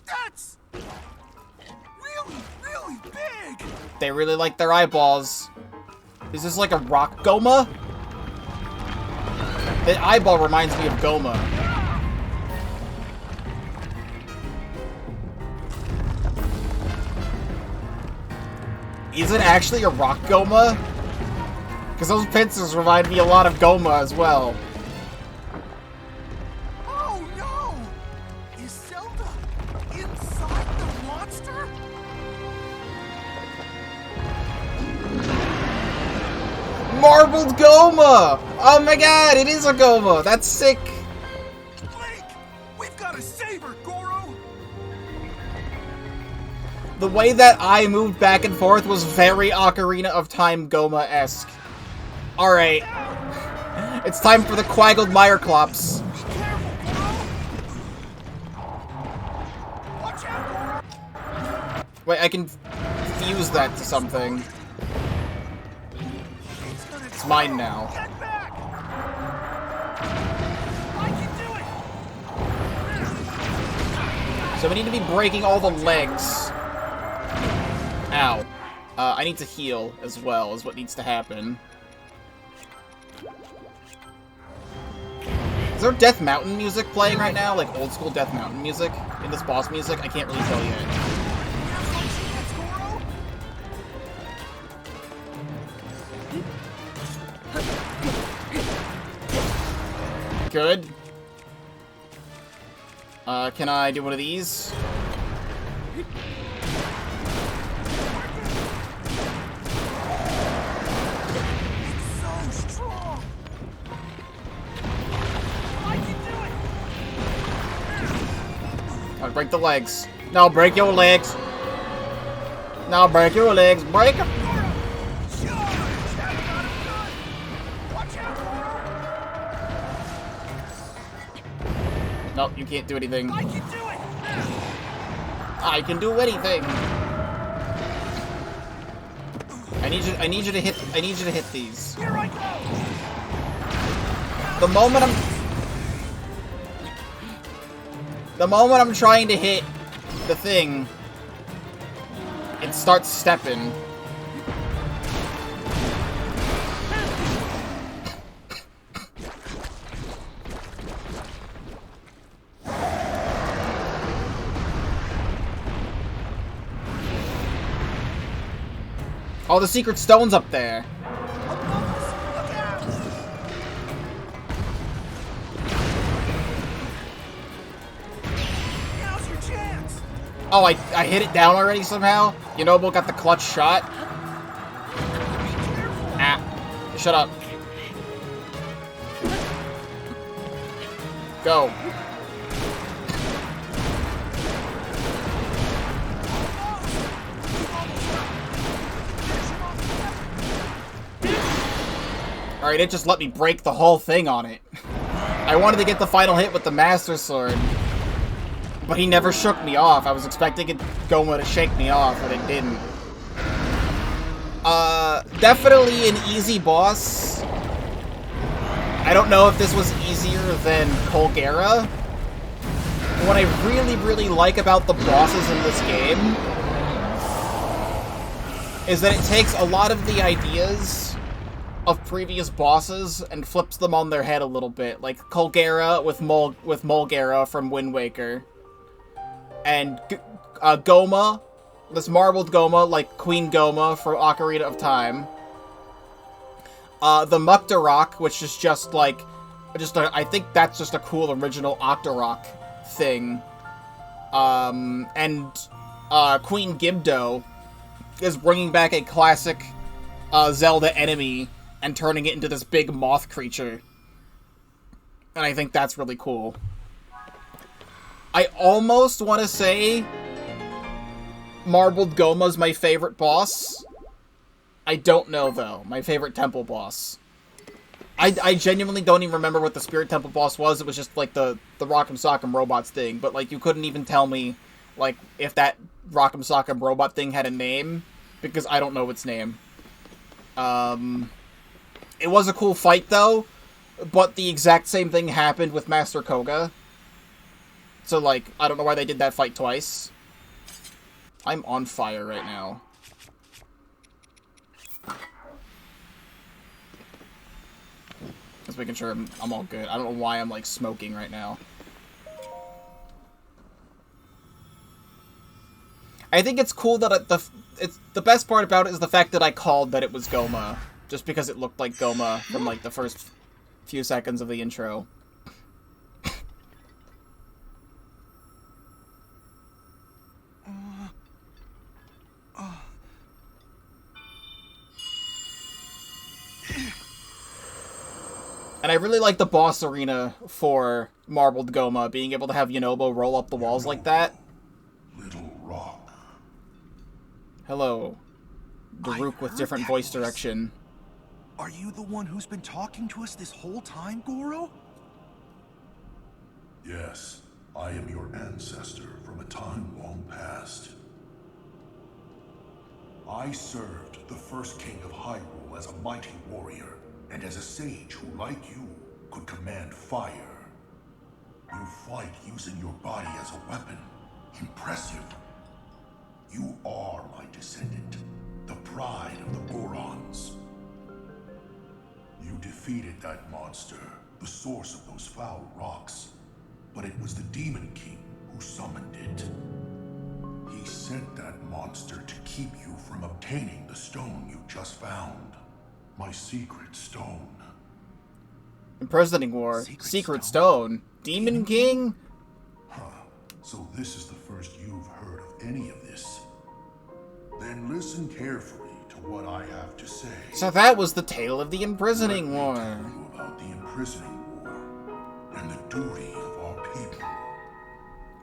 That's really, really big. They really like their eyeballs. Is this like a rock Goma? The eyeball reminds me of Goma. Is it actually a rock Goma? Because those pincers remind me a lot of Goma as well. Oh no! Is Zelda inside the monster? Marbled Goma! Oh my god, it is a Goma! That's sick! Link! We've got to save her, Goro! The way that I moved back and forth was very Ocarina of Time Goma-esque. Alright. It's time for the Quaggled Meyerclops. Be careful, Goro! Watch out, Goro! Wait, I can fuse that to something. It's mine now. Get back! I can do it! So we need to be breaking all the legs. Ow. I need to heal as well, is what needs to happen. Is there Death Mountain music playing right now? Like old school Death Mountain music? In this boss music? I can't really tell yet. Good. Can I do one of these? Break the legs. No, break your legs. No, break your legs. Break them. Nope, you can't do anything. I can do it! I can do anything. I need you to hit these. Here I go! The moment I'm trying to hit the thing, it starts stepping. Oh, the secret stone's up there. Oh, I hit it down already somehow? Yunobo got the clutch shot. Ah. Shut up. Go. Alright, it just let me break the whole thing on it. I wanted to get the final hit with the Master Sword, but he never shook me off. I was expecting Goma to shake me off, but it didn't. Definitely an easy boss. I don't know if this was easier than Colgera. What I really, really like about the bosses in this game is that it takes a lot of the ideas of previous bosses and flips them on their head a little bit, like Colgera with Mulgera from Wind Waker, and Goma, this marbled Goma, like Queen Goma from Ocarina of Time. The Muktarok, which is just like, I think that's just a cool original Octorok thing. And Queen Gibdo is bringing back a classic Zelda enemy and turning it into this big moth creature. And I think that's really cool. I almost want to say Marbled Goma's my favorite boss. I don't know, though. My favorite temple boss. I genuinely don't even remember what the Spirit Temple boss was. It was just, like, the Rock'em Sock'em Robots thing. But, like, you couldn't even tell me, like, if that Rock'em Sock'em Robot thing had a name. Because I don't know its name. It was a cool fight, though. But the exact same thing happened with Master Koga. So, like, I don't know why they did that fight twice. I'm on fire right now. Just making sure I'm all good. I don't know why I'm, like, smoking right now. I think it's cool that the best part about it is the fact that I called that it was Goma. Just because it looked like Goma from, like, the first few seconds of the intro. And I really like the boss arena for Marbled Goma, being able to have Yunobo roll up the walls like that. Little rock. Hello. Daruk with different voice direction. Are you the one who's been talking to us this whole time, Goro? Yes, I am your ancestor from a time long past. I served the first king of Hyrule as a mighty warrior, and as a sage who, like you, could command fire. You fight using your body as a weapon. Impressive. You are my descendant, the pride of the Gorons. You defeated that monster, the source of those foul rocks. But it was the Demon King who summoned it. He sent that monster to keep you from obtaining the stone you just found. My secret stone. Imprisoning War. Secret Stone. Demon King? Huh. So this is the first you've heard of any of this. Then listen carefully to what I have to say. So that was the tale of the Imprisoning War. Let me tell you about the Imprisoning War and the duty of our people.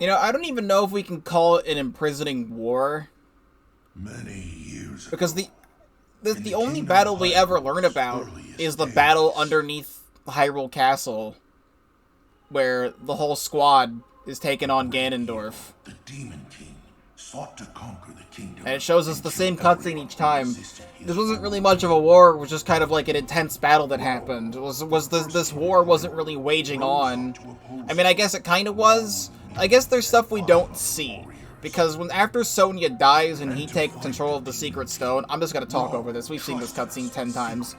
You know, I don't even know if we can call it an Imprisoning War. Many years ago. Because the only battle we ever learn about is the battle underneath Hyrule Castle, where the whole squad is taken on Ganondorf. The Demon King sought to conquer the kingdom. And it shows us the same cutscene each time. This wasn't really much of a war, it was just kind of like an intense battle that happened. This war wasn't really waging on. I mean, I guess it kind of was. I guess there's stuff we don't see. Because after Sonya dies and he takes control of the Secret Stone, I'm just gonna talk over this. We've seen this cutscene 10 times.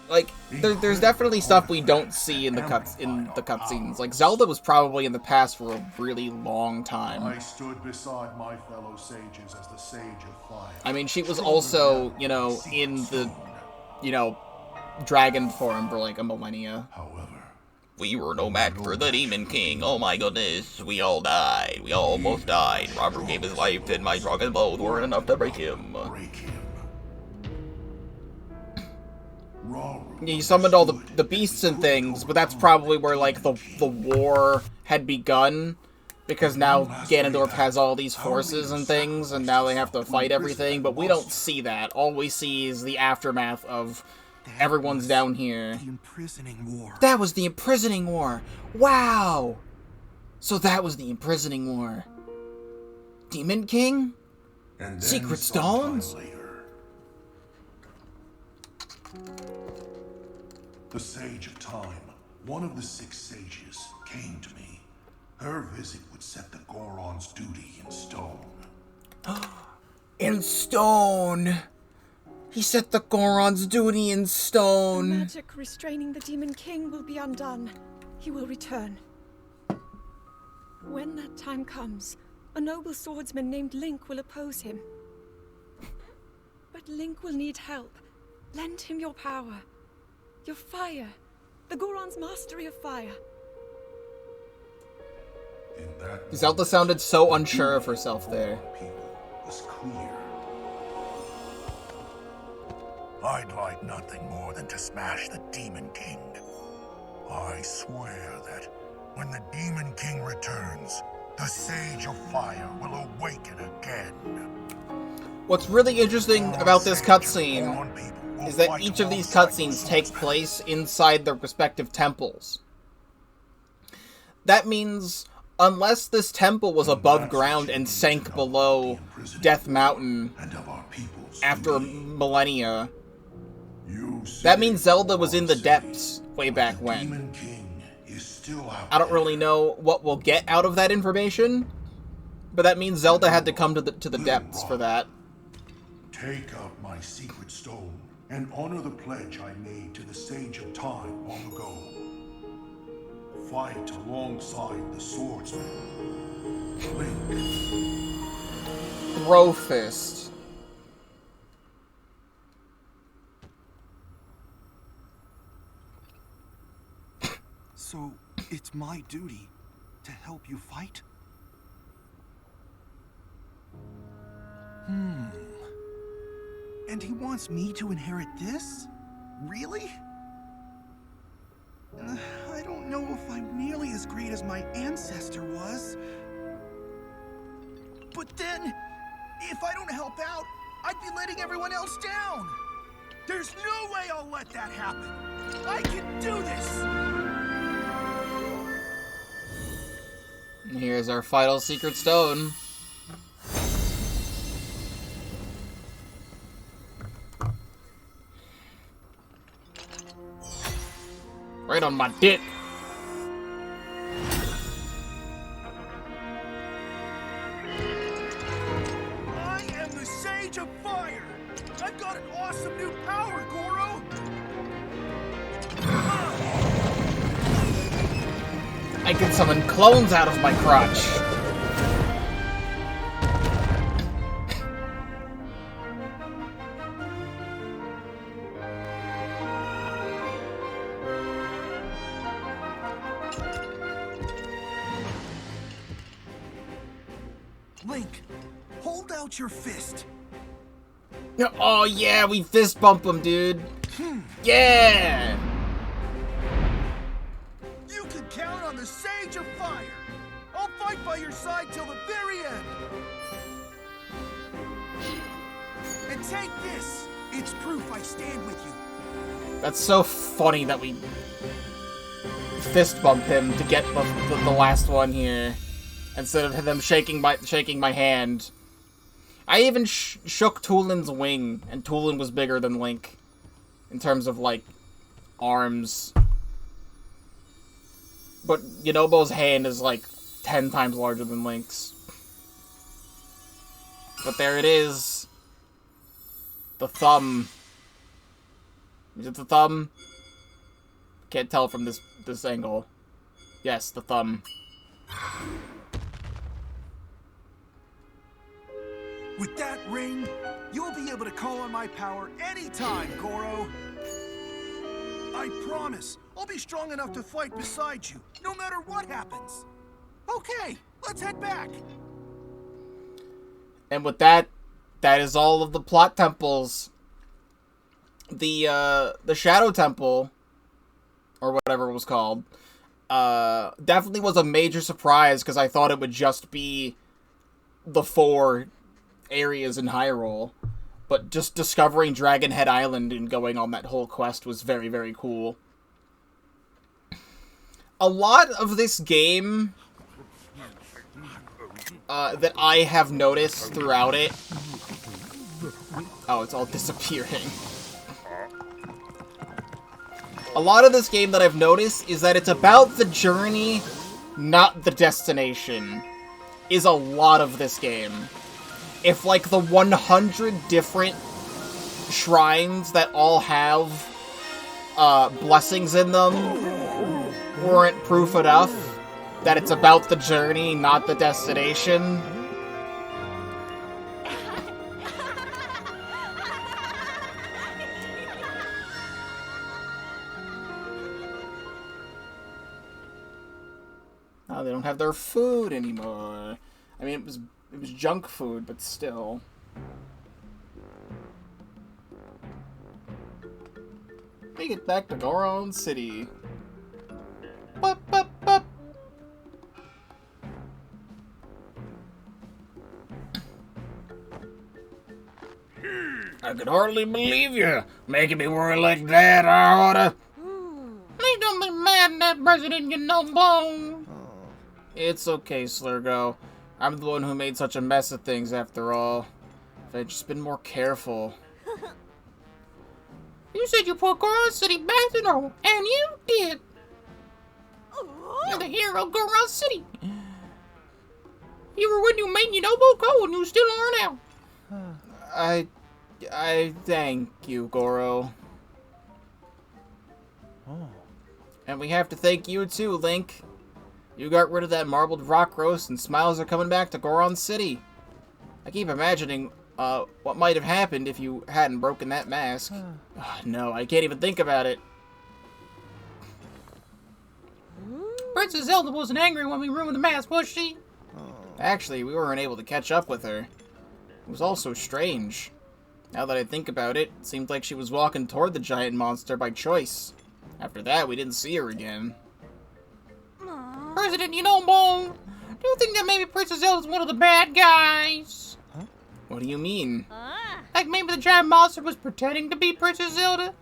Like, there's definitely stuff we don't see in the cutscenes. Like, Zelda was probably in the past for a really long time. I stood beside my fellow sages as the Sage of Fire. I mean, she was also, you know, in the, you know, dragon form for like a millennia. However, We were no match for the Demon King. Oh my goodness, we all died. We almost died. Robert gave his life, and my drunken blows weren't enough to break him. He summoned all the beasts and things, but that's probably where, like, the war had begun. Because now Ganondorf has all these forces and things, and now they have to fight everything, but we don't see that. All we see is the aftermath of everyone's down here. The imprisoning war. That was the imprisoning war! Wow! So that was the imprisoning war. Demon King? And Secret stones? Later, the Sage of Time, one of the 6 sages, came to me. Her visit would set the Goron's duty in stone. In stone! He set the Goron's duty in stone. The magic restraining the Demon King will be undone. He will return. When that time comes, a noble swordsman named Link will oppose him. But Link will need help. Lend him your power. Your fire. The Goron's mastery of fire. Zelda sounded so unsure of herself there. Was clear. I'd like nothing more than to smash the Demon King. I swear that when the Demon King returns, the Sage of Fire will awaken again. What's really interesting about this cutscene is that each of these cutscenes take place inside their respective temples. That means, unless this temple was above ground and sank below Death Mountain after millennia, that means Zelda was in the depths way back when. I don't really know what we'll get out of that information, but that means Zelda had to come to the depths for that. Take out my secret stone and honor the pledge I made to the Sage of Time long ago. Fight alongside the swordsman. Link. Bro fist. So, it's my duty to help you fight? And he wants me to inherit this? Really? I don't know if I'm nearly as great as my ancestor was. But then, if I don't help out, I'd be letting everyone else down. There's no way I'll let that happen. I can do this! And here's our final secret stone. Right on my dick. I am the Sage of Fire! I've got an awesome new power, Goro! I can summon clones out of my crotch. Link, hold out your fist. Oh yeah, we fist bump him, dude. Yeah! You can count on the Sage of Fire. I'll fight by your side till the very end. And take this. It's proof I stand with you. That's so funny that we fist bump him to get the last one here, instead of them shaking my hand. I even shook Tulin's wing, and Tulin was bigger than Link in terms of, like, arms. But Yunobo's hand is, like, 10 times larger than Link's. But there it is. The thumb. Is it the thumb? Can't tell from this angle. Yes, the thumb. With that ring, you'll be able to call on my power anytime, Goro. I promise, I'll be strong enough to fight beside you, no matter what happens. Okay, let's head back. And with that, that is all of the plot temples. The Shadow Temple, or whatever it was called, definitely was a major surprise, because I thought it would just be the 4 areas in Hyrule. But just discovering Dragon Head Island and going on that whole quest was very, very cool. A lot of this game that I have noticed throughout it... Oh, it's all disappearing. A lot of this game that I've noticed is that it's about the journey, not the destination, is a lot of this game. If, like, the 100 different shrines that all have blessings in them weren't proof enough that it's about the journey, not the destination. Oh, they don't have their food anymore. I mean, it was junk food, but still. Make it back to Goron City. Bup, bup, bup. I could hardly believe you making me worry like that, I oughta. Please don't be mad at that president, you know, bone. It's okay, Slurgo. I'm the one who made such a mess of things, after all. If I'd just been more careful. You said you put Goron City back in order, and you did. You're the hero of Goron City. You were when you made Yunobo go, and you still are now. I thank you, Goro. And we have to thank you too, Link. You got rid of that marbled rock roast, and smiles are coming back to Goron City. I keep imagining what might have happened if you hadn't broken that mask. No, I can't even think about it. Princess Zelda wasn't angry when we ruined the mask, was she? Actually, we weren't able to catch up with her. It was all so strange. Now that I think about it, it seemed like she was walking toward the giant monster by choice. After that, we didn't see her again. President, you know, Bone, do you think that maybe Princess Zelda's one of the bad guys? Huh? What do you mean? Like maybe the giant monster was pretending to be Princess Zelda?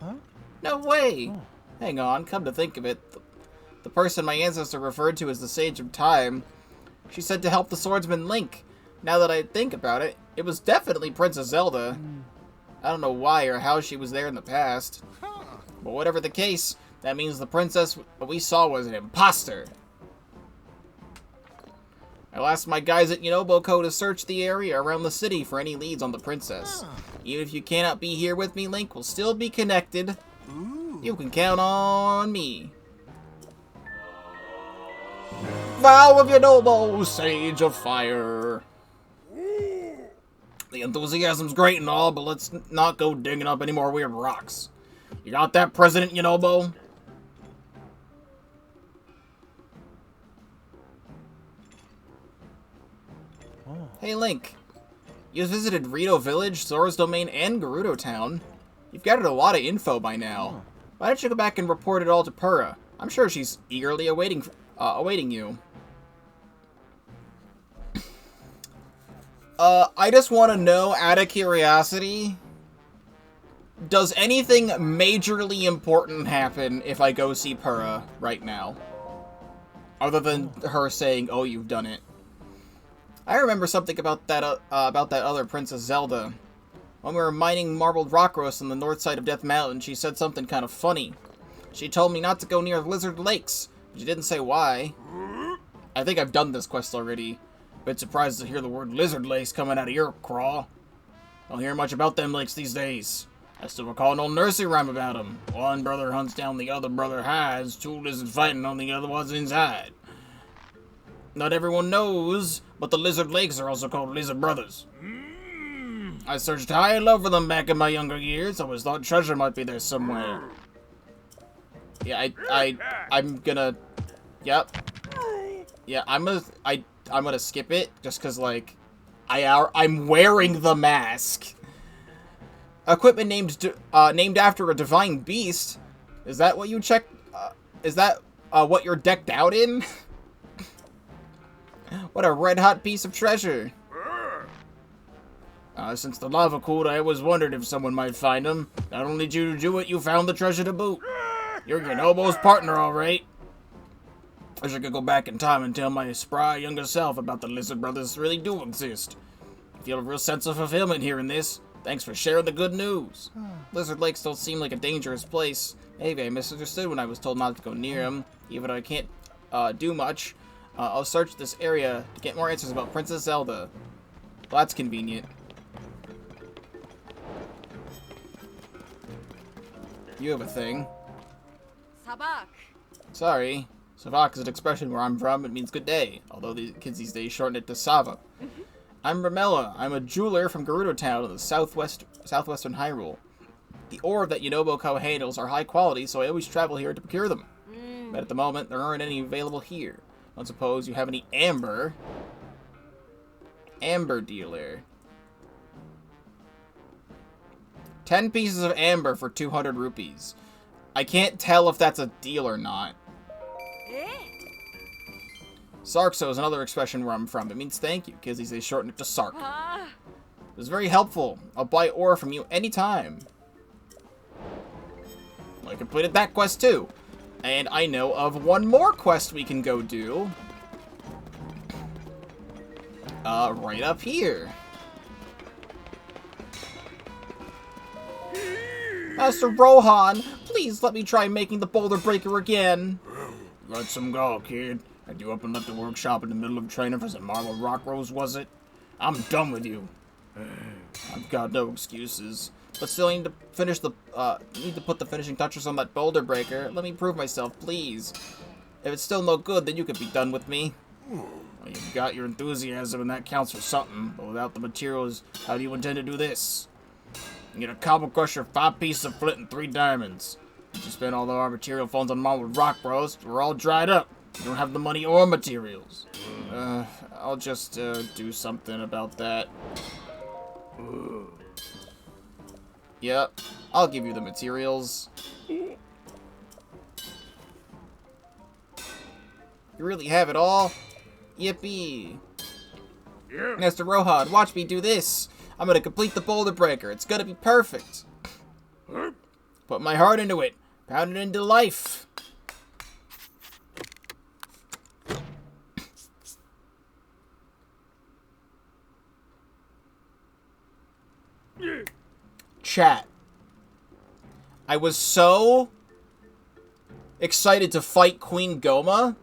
Huh? No way. Hang on, come to think of it, the person my ancestor referred to as the Sage of Time, she said to help the swordsman Link. Now that I think about it, it was definitely Princess Zelda. I don't know why or how she was there in the past. But whatever the case, that means the princess we saw was an imposter. I'll ask my guys at Yunobo to search the area around the city for any leads on the princess. Even if you cannot be here with me, Link will still be connected. You can count on me. Vow of Yunobo, Sage of Fire. The enthusiasm's great and all, but let's not go digging up any more weird rocks. You got that, President Yunobo? Hey, Link. You visited Rito Village, Zora's Domain, and Gerudo Town. You've gathered a lot of info by now. Why don't you go back and report it all to Purah? I'm sure she's eagerly awaiting you. I just want to know, out of curiosity, does anything majorly important happen if I go see Purah right now? Other than her saying, oh, you've done it. I remember something about that other Princess Zelda. When we were mining marbled rock roast on the north side of Death Mountain, she said something kind of funny. She told me not to go near Lizard Lakes, but she didn't say why. I think I've done this quest already. Bit surprised to hear the word Lizard Lakes coming out of your craw. Don't hear much about them lakes these days. I still recall an old nursery rhyme about them. One brother hunts down, the other brother hides. Two lizards fighting on the other one's inside. Not everyone knows, but the Lizard Lakes are also called Lizard Brothers. I searched high and low for them back in my younger years. Always thought treasure might be there somewhere. Yeah, I'm gonna... Yep. Yeah, I'm gonna skip it, just because, like, I'm wearing the mask. Equipment named after a divine beast? Is that what you check? Is that what you're decked out in? What a red-hot piece of treasure. Since the lava cooled, I always wondered if someone might find them. Not only did you do it, you found the treasure to boot. You're Yonobo's partner, all right. Wish I could go back in time and tell my spry younger self about the Lizard Brothers really do exist. I feel a real sense of fulfillment hearing this. Thanks for sharing the good news. Lizard Lakes don't seem like a dangerous place. Maybe I misunderstood when I was told not to go near them. Even though I can't do much, I'll search this area to get more answers about Princess Zelda. Well, that's convenient. You have a thing. Sabak. Sorry. Savak is an expression where I'm from. It means good day, although the kids these days shorten it to Sava. I'm Ramella. I'm a jeweler from Gerudo Town in the southwestern Hyrule. The ore that Yonobo Co. handles are high quality, so I always travel here to procure them. But at the moment, there aren't any available here. Don't suppose you have any amber. Amber dealer. 10 pieces of amber for 200 rupees. I can't tell if that's a deal or not. Sarkso is another expression where I'm from. It means thank you, because they shorten it to Sark. It was very helpful. I'll buy ore from you anytime. I completed that quest too. And I know of one more quest we can go do. Right up here. Master Rohan, please let me try making the boulder breaker again. Let some go, kid. Had you up and left the workshop in the middle of training for some marble rock rolls, was it? I'm done with you. I've got no excuses. But still need to finish the, need to put the finishing touches on that boulder breaker. Let me prove myself, please. If it's still no good, then you can be done with me. Well, you've got your enthusiasm and that counts for something. But without the materials, how do you intend to do this? You get a cobble crusher, 5 pieces of flint, and 3 diamonds. You spent all of our material funds on marble rock bros. We're all dried up. You don't have the money or materials. I'll just, do something about that. Yep, I'll give you the materials. You really have it all? Yippee. Yeah. Master Rohan, watch me do this. I'm gonna complete the boulder breaker. It's gonna be perfect. Put my heart into it. Pound it into life. Chat. I was so excited to fight Queen Goma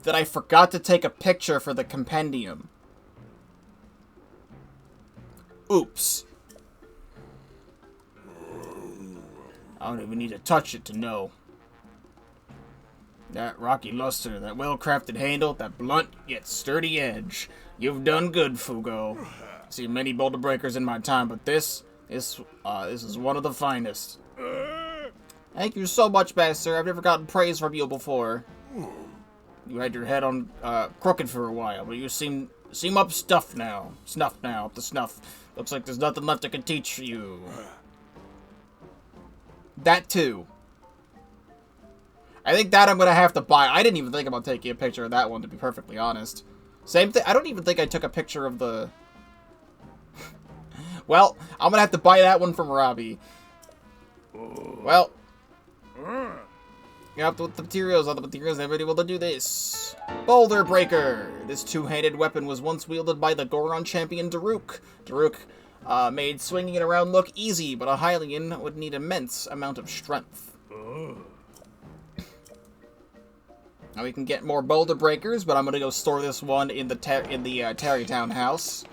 that I forgot to take a picture for the compendium. Oops. I don't even need to touch it to know. That rocky luster, that well-crafted handle, that blunt yet sturdy edge. You've done good, Fugo. I've seen many boulder breakers in my time, but this is one of the finest. Thank you so much, Master. I've never gotten praise from you before. You had your head on crooked for a while, but you seem up stuffed now. Snuffed now, up to snuff. Looks like there's nothing left I can teach you. That too. I think that I'm gonna have to buy. I didn't even think about taking a picture of that one, to be perfectly honest. Same thing. I don't even think I took a picture of the... Well, I'm gonna have to buy that one from Robbie. Well, you have to put the materials on the materials. Everybody able to do this. Boulder Breaker. This two-handed weapon was once wielded by the Goron champion Daruk. Daruk made swinging it around look easy, but a Hylian would need immense amount of strength. Now we can get more Boulder Breakers, but I'm gonna go store this one in the Tarrytown house.